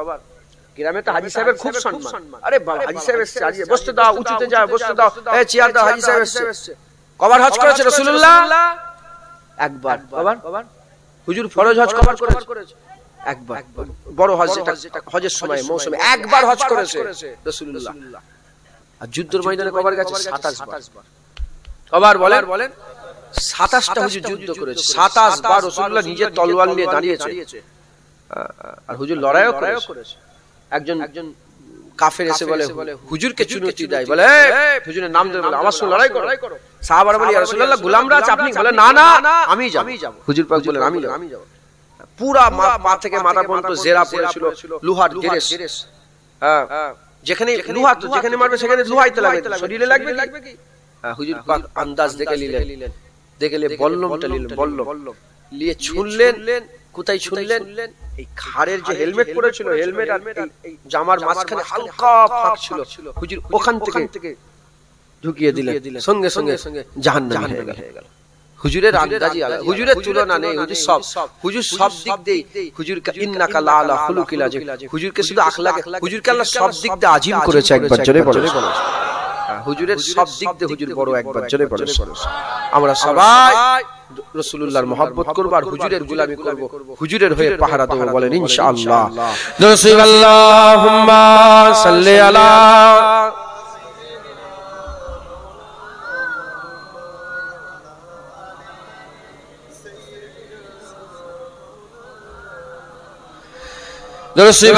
গ্রামে তো হাজী সাহেবের খুব সম্মান। আরে বাবা, হাজী সাহেব এসেছে, হাজী বসতে দাও, উঁচুতে যাও, বসতে দাও, এই চেয়ার দাও, হাজী সাহেব এসেছে। কবার হজ করেছে রাসূলুল্লাহ? একবার। কবার? হুজুর ফরজ হজ কবার করেছে? একবার। বড় হজ, যেটা হজের সময় মৌসুমে একবার হজ করেছে রাসূলুল্লাহ। আর যুদ্ধের ময়দানে কবার গেছে? 27 বার। কবার বলেন? 27টা হুজুর যুদ্ধ করেছে। 27 বার রাসূলুল্লাহ নিজের তলোয়ার নিয়ে দাঁড়িয়েছে, আর হুজুর লড়াইও করেছে। একজন কাফের এসে বলে, হুজুরকে চুনৌতি দেয়, বলে হুজুরের নাম ধরে বলে আমার সঙ্গে লড়াই করো। সাহাবারা বলে, ইয়া রাসূলুল্লাহ গোলামরা আছে, আপনি? বলে না, আমি যাব। হুজুর পাক বলেন আমি যাব। পুরা পা থেকে মাথা পর্যন্ত জেরা পড়েছিল, লোহার ড্রেস। যেখানে লোহা, তো যেখানে মারবে সেখানে লোহাইতে লাগবে, শরীরে লাগবে কি? হুজুর পাক আন্দাজ দেখে নিলেন, বল্লমটা নিলেন, বল্লম নিয়ে ছুঁড়লেন। কোথায় ছুঁড়লেন? এই ঘাড়ের যে হেলমেট পরেছিল, হেলমেট আর এই জামার মাঝখানে হালকা ফাঁক ছিল, হুজুর ওখান থেকে ঢুকিয়ে দিলেন। সঙ্গে সঙ্গে জাহান্নামী হয়ে গেল। হুজুরের আন্দাজি আলাদা, হুজুরের তুলনা নেই। হুজুর সব দিক দিয়ে, হুজুরকে ইন্নাকা লাআলা খুলুকিল আযীম, হুজুরকে শুধু আখলাকে, হুজুরকে আল্লাহ সব দিক দিয়ে আজিম করেছে। একবার জোরে বলেন, হুজুরের সব দিক দিয়ে হুজুর বড়। একবার জোরে বলেন। আমরা সবাই রাসূলুল্লাহর মহব্বত করব, আর হুজুরের গোলামি করব, হুজুরের হয়ে পাহারা দেব। বলেন ইনশাআল্লাহ। আল্লাহুম্মা সাল্লি আলা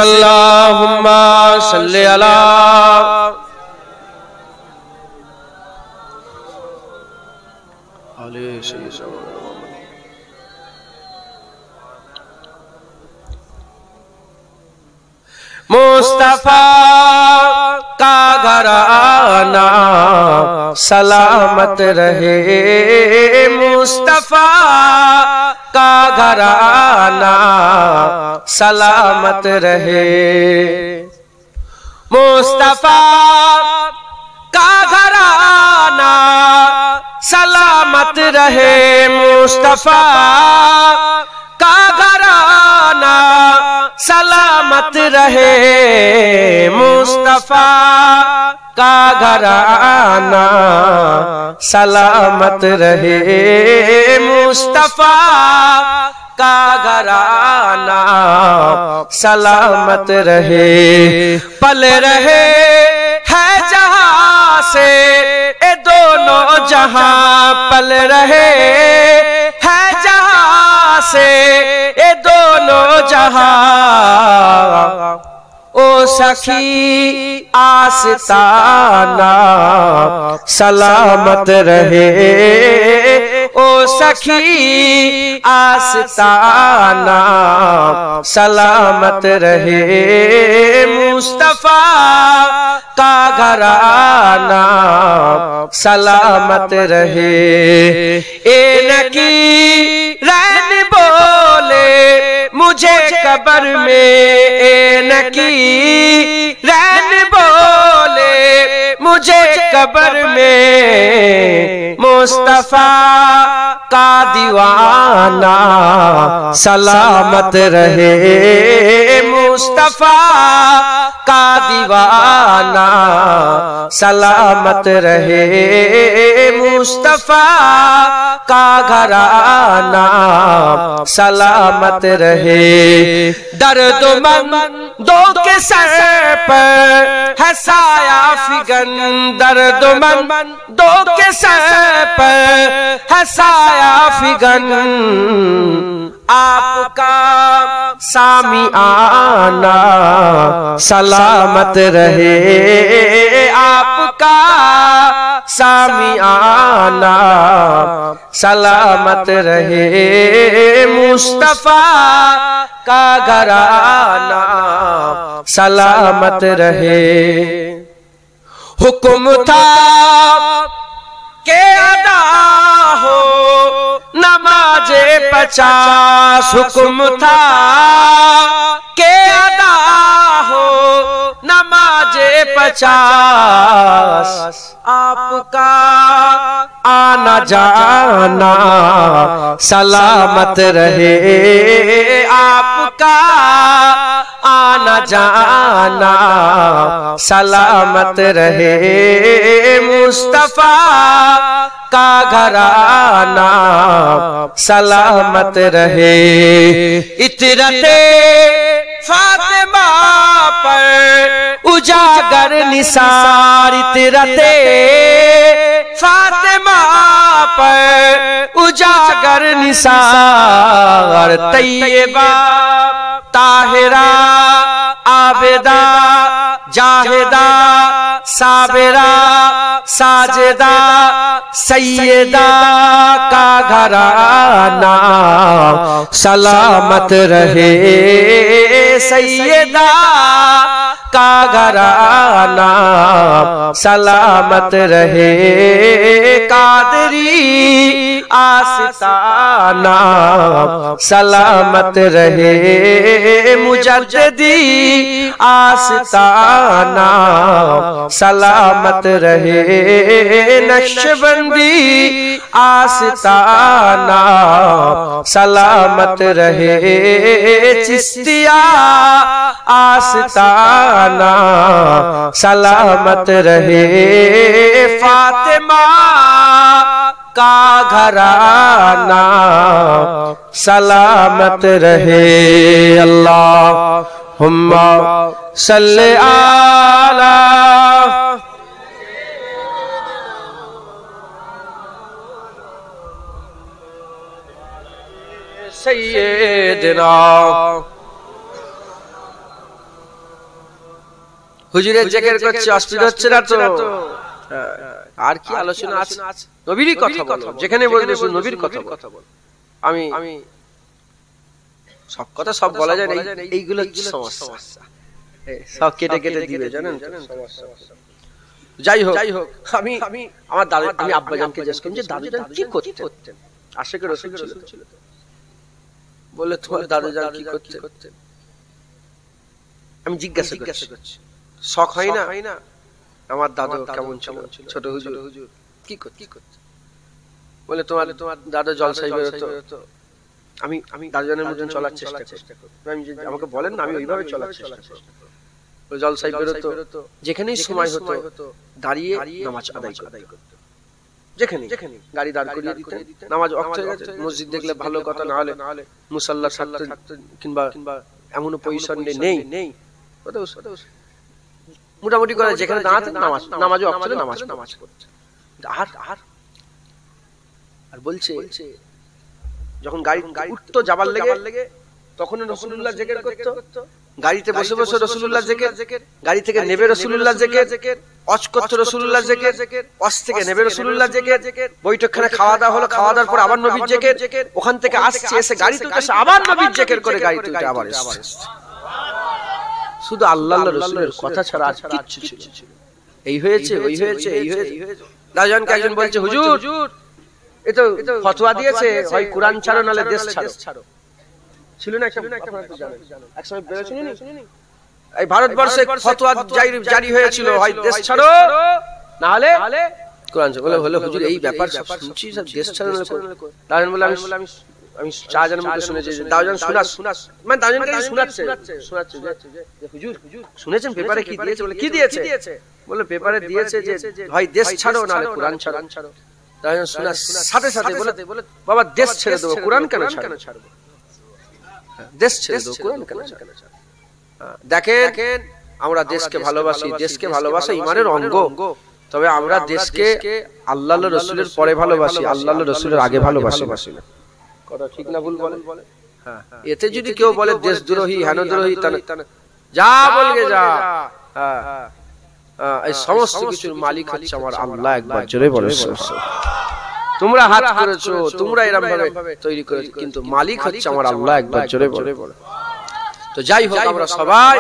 আল্লাহুম্মা সাল্লি আলা मुस्तफा का घराना सलामत रहे, मुस्तफा का घराना सलामत रहे, मुस्तफा का घराना सलामत रहे, मुस्तफा का घराना सलामत रहे, मुस्तफा का घराना सलामत रहे, मुस्तफा का घराना सलामत रहे। पल रहे है जहां से ए दोनों जहां, पल रहे है जहां से ए दोनों जहां, ओ सखी आस्ताना सलामत रहे, ओ सखी आस्ताना सलामत रहे, मुस्तफा का घराना सलामत रहे। ए नकी रैन बोले मुझे कब्र में, ए नकी रैन बोले मुझे कब्र में, मुस्तफा का दीवाना सलामत रहे, मुस्तफा का दीवाना सलामत रहे, मुस्तफा का घराना सलामत रहे। दर्दमंदों के सर पर है साया फिगन, दर्दमंदों के सर पर है साया फिगन, आपका सामियाना सलामत रहे, आपका सामियाना सलामत रहे, मुस्तफा का घराना सलामत रहे। हुक्म था के अदा हो नमाज़े 50, हुक्म था के अदा हो नमाज़े 50, आपका आना जाना सलामत रहे, आपका आना जाना सलामत रहे, मुस्तफा का घराना सलामत रहे। इतरते फातिमा पर उजागर निसार, इतरते फातिमा पर उजागर निसार, तैयबा ताहिरा आबिदा जाहिदा साबिरा साजिदा सैयदा का घराना सलामत रहे, सैयदा का घराना सलामत रहे, कादरी आस्ताना सलामत रहे, मुजद्दिदी आस्ताना सलामत रहे, नक्शबंदी आस्ताना सलामत रहे, चिश्तिया आस्ताना सलामत रहे, फातिमा का घराना सलामत रहे। अल्लाहुम्मा सल्ले आला सय्यिदिना। হুজুরের জিকির করছে, অসুবিধা হচ্ছে না তো? আর কি আলোচনা আছে? নবীরই কথা বলো, যেখানে বলবে নবীর কথা বল। আমি সব কথা সব বলা যায় না, এইগুলো সমস্যা, সব কেটে কেটে দিবে জানেন। যাই হোক, আমি আমার দাদু, আমি আব্বাজানকে জিজ্ঞেস করলাম যে দাদুজান কি করতেন? আশিকে রাসূল ছিল। বলে তোমার দাদুজান কি করতেন? আমি জিজ্ঞাসা করছি, শখ হয় না আমার দাদু কেমন ছিল? ছোট হুজুর কি করতে? বলে তোমার দাদু জলসায় বেরোতো, আমি দাদুজানের মতন চলার চেষ্টা করতাম। আমাকে বলেন না, আমি ওইভাবে চলার চেষ্টা করতাম। জলসায় বেরোতো, যেখানেই সময় হতো দাঁড়িয়ে নামাজ আদায় করতো, যেখানে গাড়ি দাঁড় করিয়ে দিতেন, নামাজ ওয়াক্ত হয়ে গেছে, মসজিদ দেখলে ভালো কথা, না হলে মুসাল্লা থাকতো, কিংবা এমনও পজিশন নেই, মোটামুটি করে যেখানে দাঁড়াতেন নামাজ ওয়াক্ত হলে নামাজ পড়তেন। আর বলছে যখন গাড়ি উঠতো যাবার লেগে তখন রাসূলুল্লাহ জিকির করতো, গাড়িতে বসে বসে রাসূলুল্লাহ জিকির, গাড়ি থেকে নেবে রাসূলুল্লাহ জিকির, অজ করতো রাসূলুল্লাহ জিকির, অজ থেকে নেবে রাসূলুল্লাহ জিকির, বৈঠকখানে খাওয়া দাওয়া হলো, খাওয়া দাওয়ার পর আবার নবীর জিকির, ওখান থেকে আসছে এসে গাড়িতে উঠে আবার নবীর জিকির করে গাড়িতে উঠে আবার এসছে। শুধু আল্লাহ রাসূলের কথা ছাড়া আর কিচ্ছু ছিল। এই হয়েছে ওই হয়েছে এই হয়েছে। দাদুজানকে একজন বলছে, হুজুর এ তো ফতোয়া দিয়েছে, হয় কোরআন ছাড়ো নালে দেশ ছাড়ো। ছিল না একটা একসময় বেরোছিল এই ভারতবর্ষে ফতোয়া জারি হয়েছিল, হয় দেশ ছাড়ো না হলে কোরআন ছাড়ো। বলে হুজুর এই ব্যাপার শুনছি, সব দেশ ছাড়ো নালে দাদুজান বলে আমি শাহজাহানের মুখে শুনেছি। দাদুজান শোনাস মানে দাদুজানকে শোনাচ্ছে যে হুজুর শুনেছেন পেপারে কি দিয়েছে? বলে কি দিয়েছে? বলে পেপারে দিয়েছে যে হয় দেশ ছাড়ো নালে কোরআন ছাড়ো। দাদুজান শোনার সাথে সাথে বলে বাবা দেশ ছেড়ে দেবো, কোরআন কেন ছাড়বো? দেশ ছেড়ে দেবো, কোরআন কেন ছাড়বো? দেখেন আমরা দেশকে ভালোবাসি, দেশকে ভালোবাসা ইমানের অঙ্গ। তবে আমরা দেশকে আল্লাহ রাসূলের পরে ভালোবাসি, আল্লাহ রাসূলের আগে ভালোবাসি না। কথা ঠিক না ভুল বলেন? এতে যদি কেউ বলে দেশদ্রোহী হেনদ্রোহী যা বলবে যা, এই সমস্ত কিছুর মালিক হচ্ছে আমার আল্লাহ। একবার জোরে বলো। তোমরা হাত করেছো, তোমরা এরকম ভাবে তৈরি করেছো, কিন্তু মালিক হচ্ছে আমার আল্লাহ। একবার জোরে বলো। তো যাই হোক, আমরা সবাই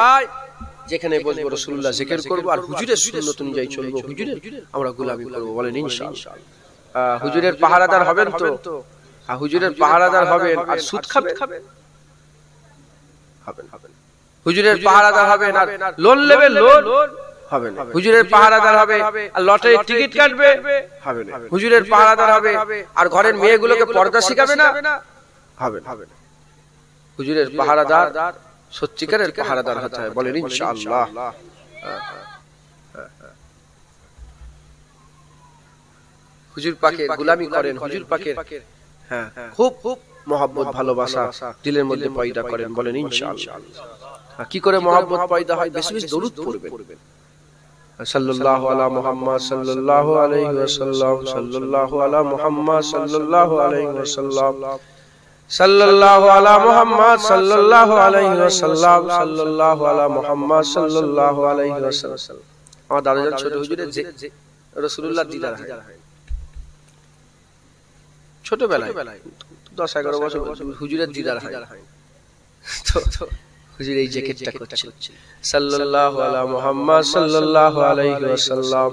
যেখানে বসবো রাসূলুল্লাহ জিকির করব, আর হুজুরের সুন্নাত অনুযায়ী চলবো, হুজুরের আমরা গোলামি করব। বলেন ইনশাআল্লাহ। হুজুরের পাহারাদার হবেন তো? হুজুরের পাহারাদার হবেন, আর সুদ খাবেন? হুজুরের পাহারাদার হবেন আর লোন নেবেন? লোন হবে না। হুজুরের পাহারাদার হবে আর লটারির টিকিট কাটবে? হবে না। হুজুরের পাহারাদার হবে আর ঘরের মেয়েগুলোকে পর্দা শিখাবে না? হবে না। হুজুরের পাহারাদার সত্যিকারের পাহারাদার হতে হয়। বলেন ইনশাআল্লাহ। হুজুর পাকের গোলামি করেন, হুজুর পাকের খুব খুব মহব্বত ভালোবাসা দিলের মধ্যে পয়দা করেন। বলেন ইনশাআল্লাহ। কি করে মহব্বত পয়দা হয়? বেশি বেশি দরুদ পড়বেন। সাল্লাল্লাহু আলা মুহাম্মদ সাল্লাল্লাহু আলাইহি ওয়াসাল্লাম, সাল্লাল্লাহু আলা মুহাম্মদ সাল্লাল্লাহু আলাইহি ওয়াসাল্লাম, সাল্লাল্লাহু আলা মুহাম্মদ সাল্লাল্লাহু আলাইহি ওয়াসাল্লাম, সাল্লাল্লাহু আলা মুহাম্মদ সাল্লাল্লাহু আলাইহি ওয়াসাল্লাম। আমার দাদাজান ছোট হুজুরের যে রাসূলুল্লাহ দিদার হয় ছোটবেলায়, 10-11 বছর হুজুরের দিদার হয়। তো হুজুর এই জ্যাকেটটা করছে, সাল্লাল্লাহু আলা মুহাম্মদ সাল্লাল্লাহু আলাইহি ওয়াসাল্লাম,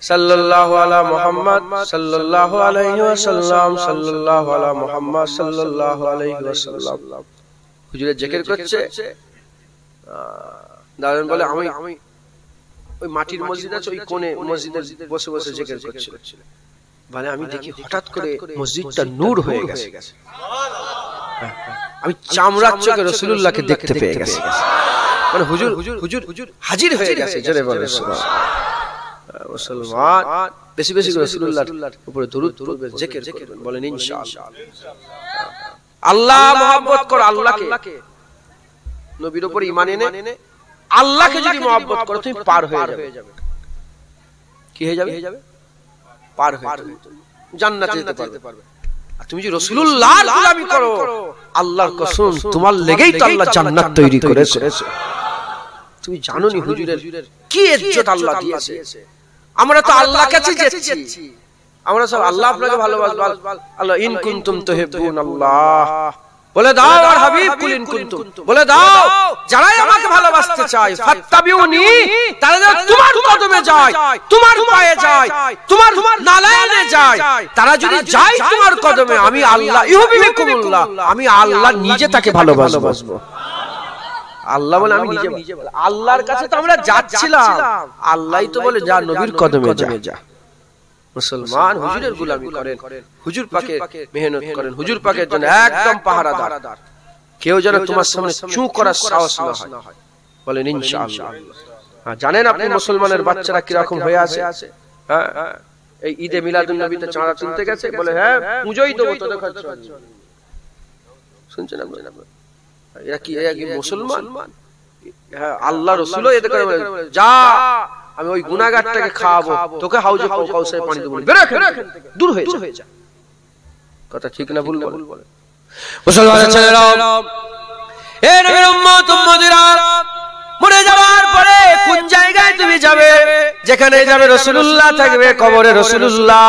সাল্লাল্লাহু আলা মুহাম্মদ সাল্লাল্লাহু আলাইহি ওয়াসাল্লাম, সাল্লাল্লাহু আলা মুহাম্মদ সাল্লাল্লাহু আলাইহি ওয়াসাল্লাম। হুজুরের জিকির করছে। দাদান বলে আমি ওই মাটির মসজিদ আছে, ওই কোণে মসজিদে বসে বসে জিকির করছিল। মানে আমি দেখি হঠাৎ করে মসজিদটা নূর হয়ে গেছে। আমি চামড়ার চোখে রাসূলুল্লাহকে দেখতে পেয়ে গেছি। মানে হুজুর হুজুর হুজুর হুজুর হাজির হয়ে গেছে। জোরে বলেন সুবহানাল্লাহ। মুসলমান বেশি বেশি করে রাসূলুল্লাহর উপরে দরুদ পড়বেন, জিকির করবেন। বলেন ইনশাআল্লাহ। আল্লাহ মহব্বত করো আল্লাহকে, নবীর উপর ঈমান এনে আল্লাহকে যদি মহব্বত করো, তুমি পার হয়ে যাবে। কি হয়ে যাবে? পার হয়ে যাবে, জান্নাতে যেতে পারবে। আর তুমি যদি রাসূলুল্লাহর গোলামি করো, আল্লাহর কসম তোমার লেগেই তো আল্লাহ জান্নাত তৈরি করেছে। তুমি জানো নি হুজুরের কি ইজ্জত আল্লাহ দিয়েছে। আমরা তো আল্লাহর কাছে যাচ্ছি, আমরা সব আল্লাহ আপনাকে ভালোবাসবে। আল্লাহ ইন কুনতুম তুহিব্বুনাল্লাহ বলে দাও, আর হাবিব কুল ইন কুনতুম বলে দাও, যারাই আমাকে ভালোবাসতে চায় ফাত্তাবিউনি, তারা যেন তোমার কদমে যায়, তোমার পায়ে যায়, তোমার নালায়নে যায়। তারা যদি যায় তোমার কদমে, আমি আল্লাহ ইউহিব্বুকুমুল্লাহ, আমি আল্লাহ নিজে তাকে ভালোবাসবো। আল্লাহ বলে আমি নিজে। আল্লাহর কাছে তো আমরা যাচ্ছিলাম, আল্লাহই তো বলে যা নবীর কদমে যা। মুসলমান হুজুরের গোলামি করেন, হুজুর পাকে মেহনত করেন, হুজুর পাকের জন্য একদম পাহারাদার। কেউ যেন তোমার সামনে চুপ করার সাহস না হয়। বলেন ইনশাআল্লাহ। জানেন আপনি মুসলমানের বাচ্চারা কি রকম হয়ে আছে? হ্যাঁ, এই ঈদে মিলাদুন নবীতে চাঁদা তুলতে গেছে, বলে হ্যাঁ পূজোই দেবো, তোদের খরচ হবে। শুনছেন আপনারা? এরা কি মুসলমান? হ্যাঁ, আল্লাহ রাসূল এদের করে বলে যা, আমি ওই গুনাহগারটাকে খাওয়াবো, তোকে হাউজে কাউসারে পানি দেবো, বের এখান থেকে, দূর হয়ে যা। কথা ঠিক না ভুল বলে? মুসলমানের ছেলেরা, এ নবীর উম্মত উম্মতিরা, মরে যাওয়ার পরে কোন জায়গায় তুমি যাবে? যেখানে যাবে রাসূলুল্লাহ থাকবে, কবরে রাসূলুল্লাহ,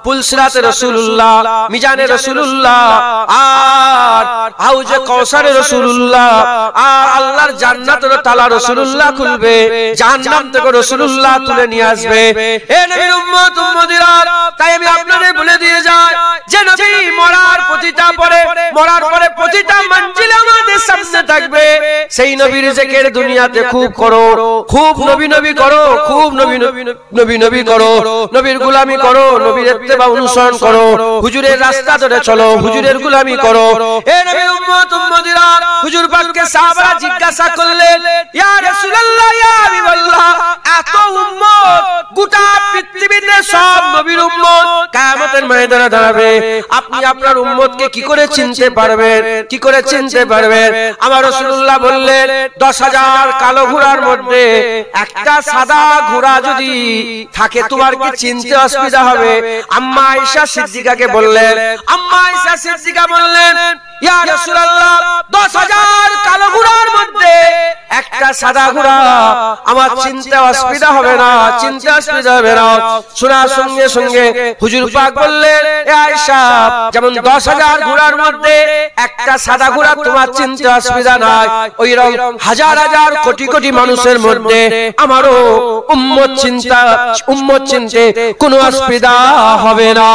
পুলসিরাতে রাসূলুল্লাহ, মিজানে রাসূলুল্লাহ, আর হাউজে কাউসারে রাসূলুল্লাহ, আর আল্লাহর জান্নাতের তালা রাসূলুল্লাহ খুলবে, জাহান্নাম থেকে রাসূলুল্লাহ তুলে নিয়ে আসবে। হে নবীর উম্মত উম্মতিরা, তাই আমি আপনাদের বলে দিয়ে যাই যে নবী মরার পরে প্রতিটা মঞ্জিল আমাদের সামনে থাকবে। সেই নবীর জিকির দুনিয়াতে খুব করো, খুব নবী করো, খুব নবী করো, নবীর গোলামি করো, নবীর ইত্তেবা অনুসরণ করো, হুজুরের রাস্তা ধরে চলো, হুজুরের গোলামি করো। এ নবীর উম্মত উম্মতিরা, হুজুর পাককে সাহাবারা জিজ্ঞাসা করলেন, ইয়া রাসূলুল্লাহ, ইয়া হাবিবাল্লাহ, এত উম্মত, গোটা পৃথিবীতে সব নবীর উম্মত কিয়ামতের ময়দানে দাঁড়াবে, আপনি আপনার উম্মতকে কি করে চিনতে পারবেন? আমার রাসূলুল্লাহ বললেন, 10,000 কালো ঘোড়ার মধ্যে একটা সাদা ঘোড়া যদি থাকে, তোমার কি চিনতে অসুবিধা হবে? আম্মা আয়েশা সিদ্দিকাকে বললেন, ইয়া রাসূলুল্লাহ 10,000 কালো ঘোড়ার মধ্যে একটা সাদা ঘোড়া, আমার চিন্তা অসুবিধা হবে না, চিন্তা অসুবিধা হবে না। শোনার সঙ্গে সঙ্গে হুজুর পাক বললেন, এ আয়েশা, যেমন 10,000 ঘোড়ার মধ্যে একটা সাদা ঘোড়া তোমার চিন্তা অসুবিধা নাই, ওইরকম হাজার হাজার কোটি কোটি মানুষের মধ্যে আমারও উম্মত চিনতে কোনো অসুবিধা হবে না।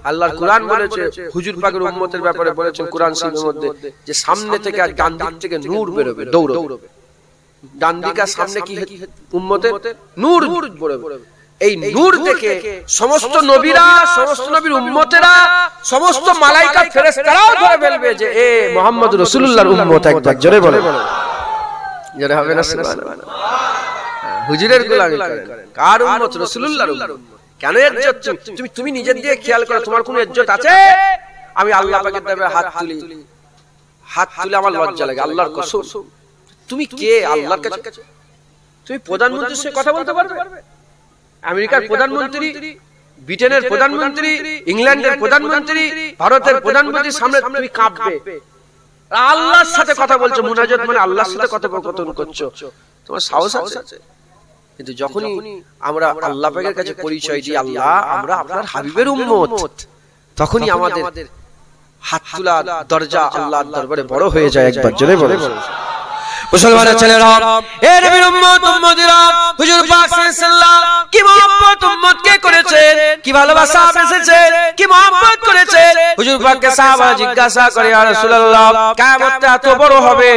আল্লাহর কুরআন বলেছে, হুজুর পাকের উম্মতের ব্যাপারে বলেছেন কুরআন শরীফের মধ্যে, যে সামনে থেকে আর ডান দিক থেকে নূর বেরোবে, দৌড়বে। ডান দিক আর সামনে কি উম্মতের নূর বেরোবে। এই নূর থেকে সমস্ত নবীরা, সমস্ত নবীর উম্মতেরা, সমস্ত মালাইকা ফেরেশতারাও ধরে ফেলবে যে এ মুহাম্মদ রাসূলুল্লাহর উম্মত। একবার জোরে বলে, জোরে হবে না সুবহানাল্লাহ। হুজুরের গোলামি করেন, কার উম্মত? রাসূলুল্লাহর উম্মত। কেন ইজ্জত? তুমি নিজের দিয়ে খেয়াল করো, তোমার কোনো ইজ্জত আছে? আমি আল্লাহ পাকের দরবারে হাত তুলে আমার লজ্জা লাগে, আল্লাহর কসম। তুমি কে আল্লাহর কাছে? তুমি প্রধানমন্ত্রীর সাথে কথা বলতে পারবে? আমেরিকার প্রধানমন্ত্রী, ব্রিটেনের প্রধানমন্ত্রী, ইংল্যান্ডের প্রধানমন্ত্রী, ভারতের প্রধানমন্ত্রীর সামনে তুমি কাঁপবে। আল্লাহর সাথে কথা বলছো, মুনাজাত মানে আল্লাহর সাথে কথোপকথন করছো, তোমার সাহস আছে? কিন্তু যখনই আমরা আল্লাহ পাকের কাছে পরিচয় দিই, আল্লাহ আমরা আপনার হাবিবের উম্মত, তখনই আমাদের হাত তোলার দরজা আল্লাহর দরবারে বড় হয়ে যায়। একবার জোরে বলে মুসলমানের ছেলেরা, এ নবীর উম্মত উম্মতিরা, হুজুর পাক সাল্লাল্লাহু কি মহব্বত উম্মতকে করেছে, কি ভালোবাসা এসেছে, কি মহব্বত করেছে। হুজুর পাককে সাহাবা জিজ্ঞাসা করে, ইয়া রাসূলুল্লাহ, কিয়ামতটা এত বড় হবে,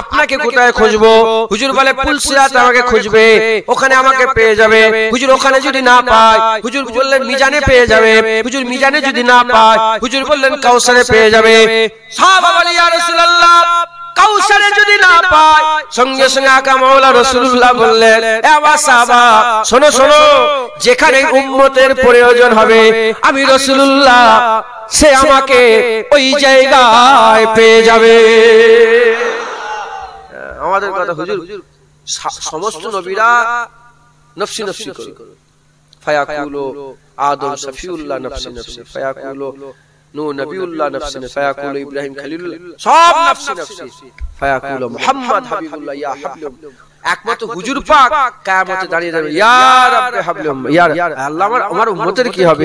আপনাকে কোথায় খুঁজবো? হুজুর বলে, পুলসিরাতে আমাকে খুঁজবে, ওখানে আমাকে পেয়ে যাবে। হুজুর ওখানে যদি না পায়, হুজুর বললেন মিজানে পেয়ে যাবে। হুজুর মিজানে যদি না পায়, হুজুর বললেন কাউসারে পেয়ে যাবে। সাহাবা বলে, ইয়া রাসূলুল্লাহ, কাউসারে যদি না পায়, সঙ্গে সঙ্গে আকা মাওলা রাসূলুল্লাহ বললেন, এ আমার সাহাবা, শোনো শোনো, যেখানে উম্মতের প্রয়োজন হবে আমি রাসূলুল্লাহ, সে আমাকে ওই জায়গায় পেয়ে যাবে। আমাদের কথা হুজুর, সমস্ত নবীরা নফসি নফসি করে, ফায়াকুলু আদম শফিউল্লাহ নফসি নফসি, ফায়াকুলু নূহ নবিউল্লাহ নফসি নফসি, ফায়াকুলু ইব্রাহিম খলিলুল্লাহ, সব নফসি নফসি, ফায়াকুলু মুহাম্মদ হাবিবুল্লাহ ইয়া হাবলুম। একমাত্র হুজুর পাক কিয়ামতে দাঁড়িয়ে যাবে, ইয়া রাব্বি হাবলুম, ইয়া আল্লাহ আমার উম্মতের কি হবে?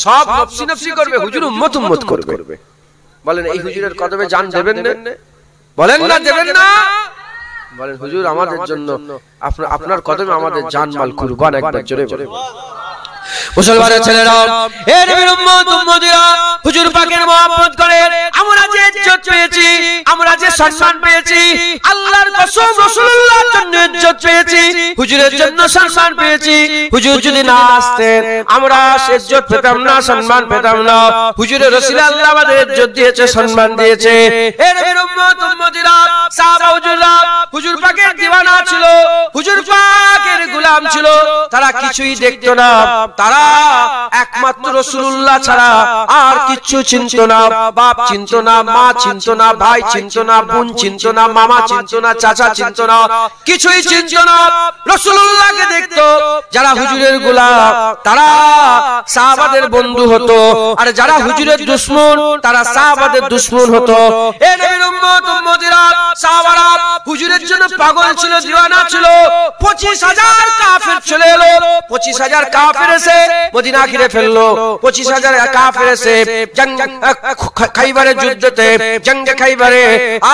সব নফসি নফসি করবে, হুজুর উম্মত উম্মত করবে। বলেন এই হুজুরের কদমে জান দেবেন না? বলেন না দেবেন না? বলেন হুজুর আমাদের জন্য আপনার কদমে আমাদের জান মাল কুরবান। একবার জোরে বলে মুসলমানের ছেলেরা, এ নবীর উম্মত উম্মতিরা, হুজুর পাকের মহব্বত করে আমরা যে ইজ্জত পেয়েছি, আমরা যে সম্মান পেয়েছি, আল্লাহর কসম রাসূলুল্লাহর জন্য ইজ্জত পেয়েছি, হুজুরের জন্য সম্মান পেয়েছি। হুজুর যদি না আসতেন আমরা ইজ্জত পেতাম না, সম্মান পেতাম না। হুজুরের রাসূল আল্লাহ আমাদের ইজ্জত দিয়েছে, সম্মান দিয়েছে। এ নবীর উম্মত উম্মতিরা, সাহাবা হুজুররা হুজুর পাকের দিওয়ানা ছিল, হুজুর পাকের গোলাম ছিল, তারা কিছুই দেখতো না, তারা একমাত্র রাসূলুল্লাহ ছাড়া আর কিছু চিনতো না। বাপ চিনতো না, মা চিনতো না, ভাই চিনতো না, বোন চিনতো না, মামা চিনতো না, চাচা চিনতো না, কিছুই চিনতো না। রাসূলুল্লাহকে দেখতো। যারা হুজুরের গোলাম তারা সাহাবাদের বন্ধু হতো, আর যারা হুজুরের দুশমন তারা সাহাবাদের দুশমন হতো। এ নবীর উম্মত উম্মতিরা, সাহাবারা হুজুরের জন্য পাগল ছিল, দিওয়ানা ছিল। 25,000 কাফের চলে এলো, 25,000 কাফের এসে মদিনা ঘিরে ফেললো। 25,000 কাফের এসে খাইবারের যুদ্ধতে, জঙ্গে খাইবারে,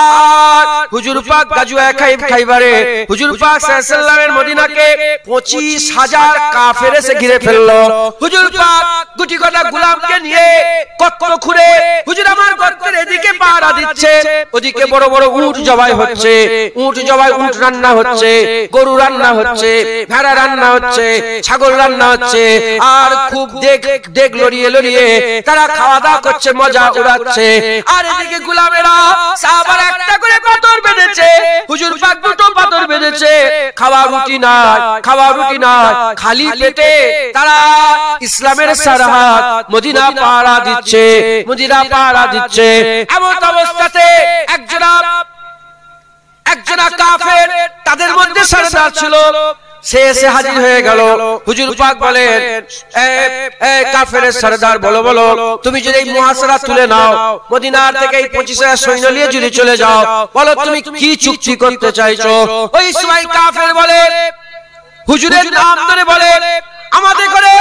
আর হুজুর পাক গাজওয়া খাইবারে হুজুর পাক সাল্লাল্লাহু আলাইহি ওয়াসাল্লামের মদিনাকে 25,000 কাফের এসে ঘিরে ফেললো। হুজুর পাক গুটি কটা গোলামকে নিয়ে কত খুঁড়ে হুজুর আমার গর্তের এদিকে পাহারা দিচ্ছে, ওদিকে বড় বড় উট জবাই হচ্ছে, উট রান্না হচ্ছে, গরু রান্না হচ্ছে, ভেড়া রান্না হচ্ছে, ছাগল রান্না হচ্ছে, আর খুব দেখ লড়িয়ে লড়িয়ে তারা খাওয়া দাওয়া করছে, মজা উড়াচ্ছে। আর এদিকে গোলামেরা সাহাবারা একটা করে পাথর বেঁধেছে, হুজুর পাক দুটো পাথর বেঁধেছে। খাওয়া রুটি নাই, খালি পেটে তারা ইসলামের সারাহাত মদিনা পাহারা দিচ্ছে। এমন অবস্থাতে একজনা কাফের তাদের মধ্যে সরদার ছিল, সে এসে হাজির হয়ে গেল। হুজুর পাক বলেন, এ কাফেরের সরদার, বলো বলো, তুমি যদি এই মুহাসারা তুলে নাও, মদিনার থেকে এই 25,000 সৈন্য নিয়ে যদি চলে যাও, বলো তুমি কি চুক্তি করতে চাইছো? ওই সময় কাফের বলে, হুজুরের নাম ধরে বলে, আমাদের করে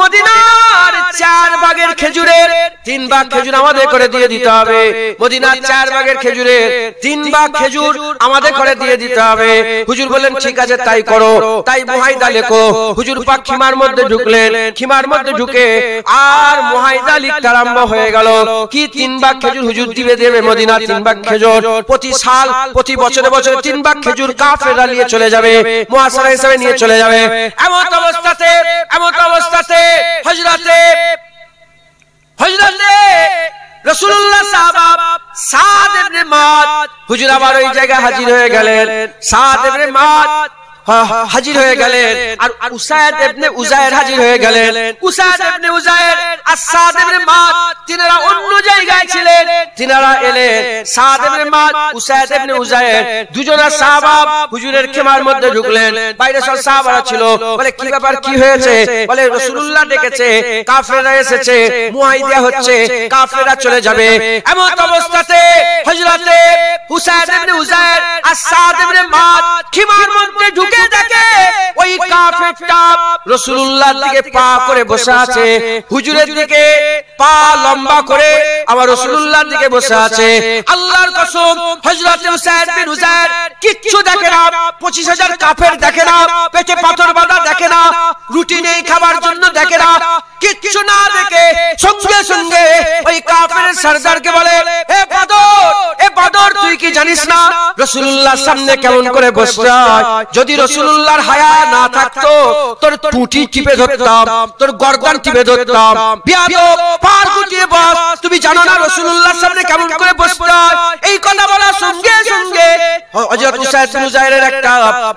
মদিনার 4 ভাগের খেজুরের 3 ভাগ খেজুর আমাদের করে দিয়ে দিতে হবে। মদিনার 4 ভাগের খেজুরের 3 ভাগ খেজুর আমাদের করে দিয়ে দিতে হবে। হুজুর বললেন ঠিক আছে তাই করো। তাই মুহাইদা লেখো। হুজুর পাক খিমার মধ্যে ঢুকলেন। খিমার মধ্যে ঢুকে আর মুহাইদা লিখতে আরম্ভ হয়ে গেল কি 3 ভাগ খেজুর হুজুর দিবে দেবে মদিনার 3 ভাগ খেজুর। প্রতি সাল প্রতি বছরে বছরে 3 ভাগ খেজুর কাফেররা নিয়ে চলে যাবে, মুহাসারা হিসেবে নিয়ে চলে যাবে। এমন অবস্থাতে হযরতে রাসূলুল্লাহ সাহাবা সাদ ইবনে মুআদ হুজুর আবার ওই জায়গায় হাজির হয়ে গেলেন। সাদ ইবনে মুআদ হাজির হয়ে গেলেন আর উসাইদ ইবনে উজাইর হাজির হয়ে গেলেন। উসাইদ ইবনে উজাইর আর সাদ ইবনে মুআদ তিনারা অন্য জায়গায় ছিলেন। তিনারা এলেন। সাদ ইবনে মুআদ উসাইদ ইবনে উজাইর দুজনা সাহাবা হুজুরের খেমার মধ্যে ঢুকলেন। বাইরে সব সাহাবারা ছিল। বলে কি ব্যাপার, কি হয়েছে? বলে রাসূলুল্লাহ ডেকেছে, কাফেররা এসেছে, মুহাইদা হচ্ছে, কাফেররা চলে যাবে। এমন অবস্থাতে হযরতে উসাইদ ইবনে উজাইর আর সাদ ইবনে মুআদ খেমার মধ্যে ঢুকে দেখে ওই কাফেরটা রাসূলুল্লাহর দিকে পা করে বসে আছে, হুজুরের দিকে পা লম্বা করে আমার রাসূলুল্লাহর দিকে বসে আছে। আল্লাহর কসম হযরত উসাইদ বিন উজাইর কিচ্ছু দেখে না। 25,000 কাফের দেখে না, পেটে পাথর বাঁধা দেখে না, রুটি নেই খাবার জন্য দেখে না, কিচ্ছু না দেখে সঙ্গে সঙ্গে ওই কাফেরের সরদারকে বলে, এ বদর তুই কি জানিস না রাসূলুল্লাহর সামনে কেমন করে বসতে হয়? যদি রাসূলুল্লাহর হায়া না থাকতো তোর টুটি টিপে ধরতাম, তোর গর্দান টিপে ধরতাম। বিয়াদব, পার গুটিয়ে বস। তুমি জানো না রাসূলুল্লাহর সামনে কেমন করে বসতে হয়? এই কথা বলার সঙ্গে সঙ্গে হযরত উসাইদ বিন উজাইরের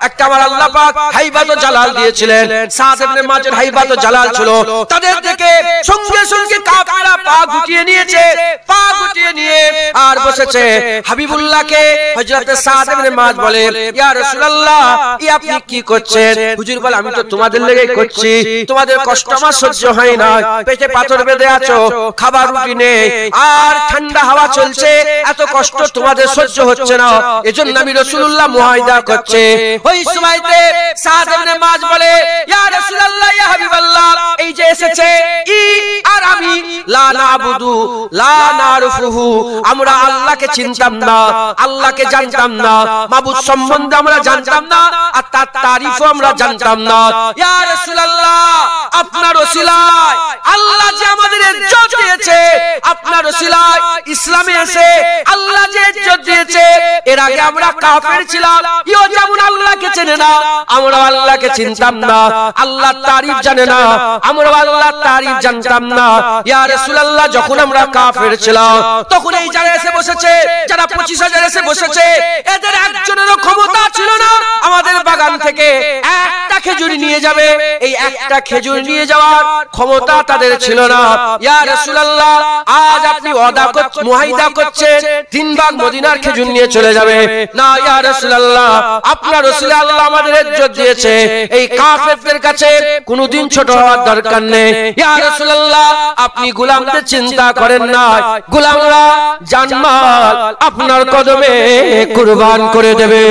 একটা আমার আল্লাহ পাক হাইবাত ও জালাল দিয়েছিলেন। সাদ ইবনে মুআজের হাইবাত ও জালাল ছিল। তাদের থেকে সঙ্গে সঙ্গে কাফেররা পা গুটিয়ে নিয়েছে। পা গুটিয়ে নিয়ে আর বসেছে। হাবিবুল্লাহকে হযরত সাদ ইবনে মুআজ বলে, ইয়া রাসূলুল্লাহ, আপনি কি করছেন? হুজুর বলে, আমি তো তোমাদের লেগেই করছি, তোমাদের কষ্ট আমার সহ্য হয় না। পেটে পাথর বেঁধে আছো, খাবার রুটি নেই, আর ঠান্ডা হাওয়া চলছে, এত কষ্ট তোমাদের সহ্য হচ্ছে না, এজন্য আমি রাসূলুল্লাহ মুহাইদা করছে। ওই সময়তে সাদ ইবনে মুআজ বলে, ইয়া রাসূলুল্লাহ, ইয়া হাবিবাল্লাহ, এই যে এসেছে আর আমি লা নাবুদু লা নারফুহু, আমরা আল্লাহকে চিনতাম না, আল্লাহকে জানতাম না, মাবুদ সম্বন্ধে আমরা জানতাম না, আর তার তারিফও আমরা জানতাম না। ইয়া রাসূলুল্লাহ, আপনার ওসিলায় আল্লাহ যে আমাদের ইজ্জত দিয়েছে, আপনার ওসিলায় ইসলামে এসে আল্লাহ যে ইজ্জত দিয়েছে, এর আগে আমরা কাফের ছিলাম, ইও যেমন আল্লাহকে চেনে না, আমরা আল্লাহকে চিনতাম না, আল্লাহর তারিফ জানে না, আমরা আল্লাহর তারিফ জানতাম না। ইয়া রাসূলুল্লাহ, যখন আমরা কাফের ছিলাম তখন এই জায়গায় এসে বসেছে যারা 25,000 এসে বসেছে, এদের একজনেরও ক্ষমতা ছিল না আমাদের বাগান থেকে একটা খেজুর নিয়ে যাবে। এই একটা খেজুর নিয়ে যাওয়ার ক্ষমতা তাদের ছিল না। ইয়া রাসূলুল্লাহ, আজ আপনি মুহাইদা করছেন 3 ভাগ মদিনার খেজুর নিয়ে চলে যাবে না। ইয়া রাসূলুল্লাহ, আপনার রাসূলে আল্লাহ আমাদের ইজ্জত দিয়েছে, এই কাফেরদের কাছে কোনোদিন ছোট হওয়ার দরকার নেই। ইয়া রাসূলুল্লাহ, আপনি গোলামদের চিন্তা করেন না, গোলামরা জানমাল আপনার কদমে কুরবান করে দেবে।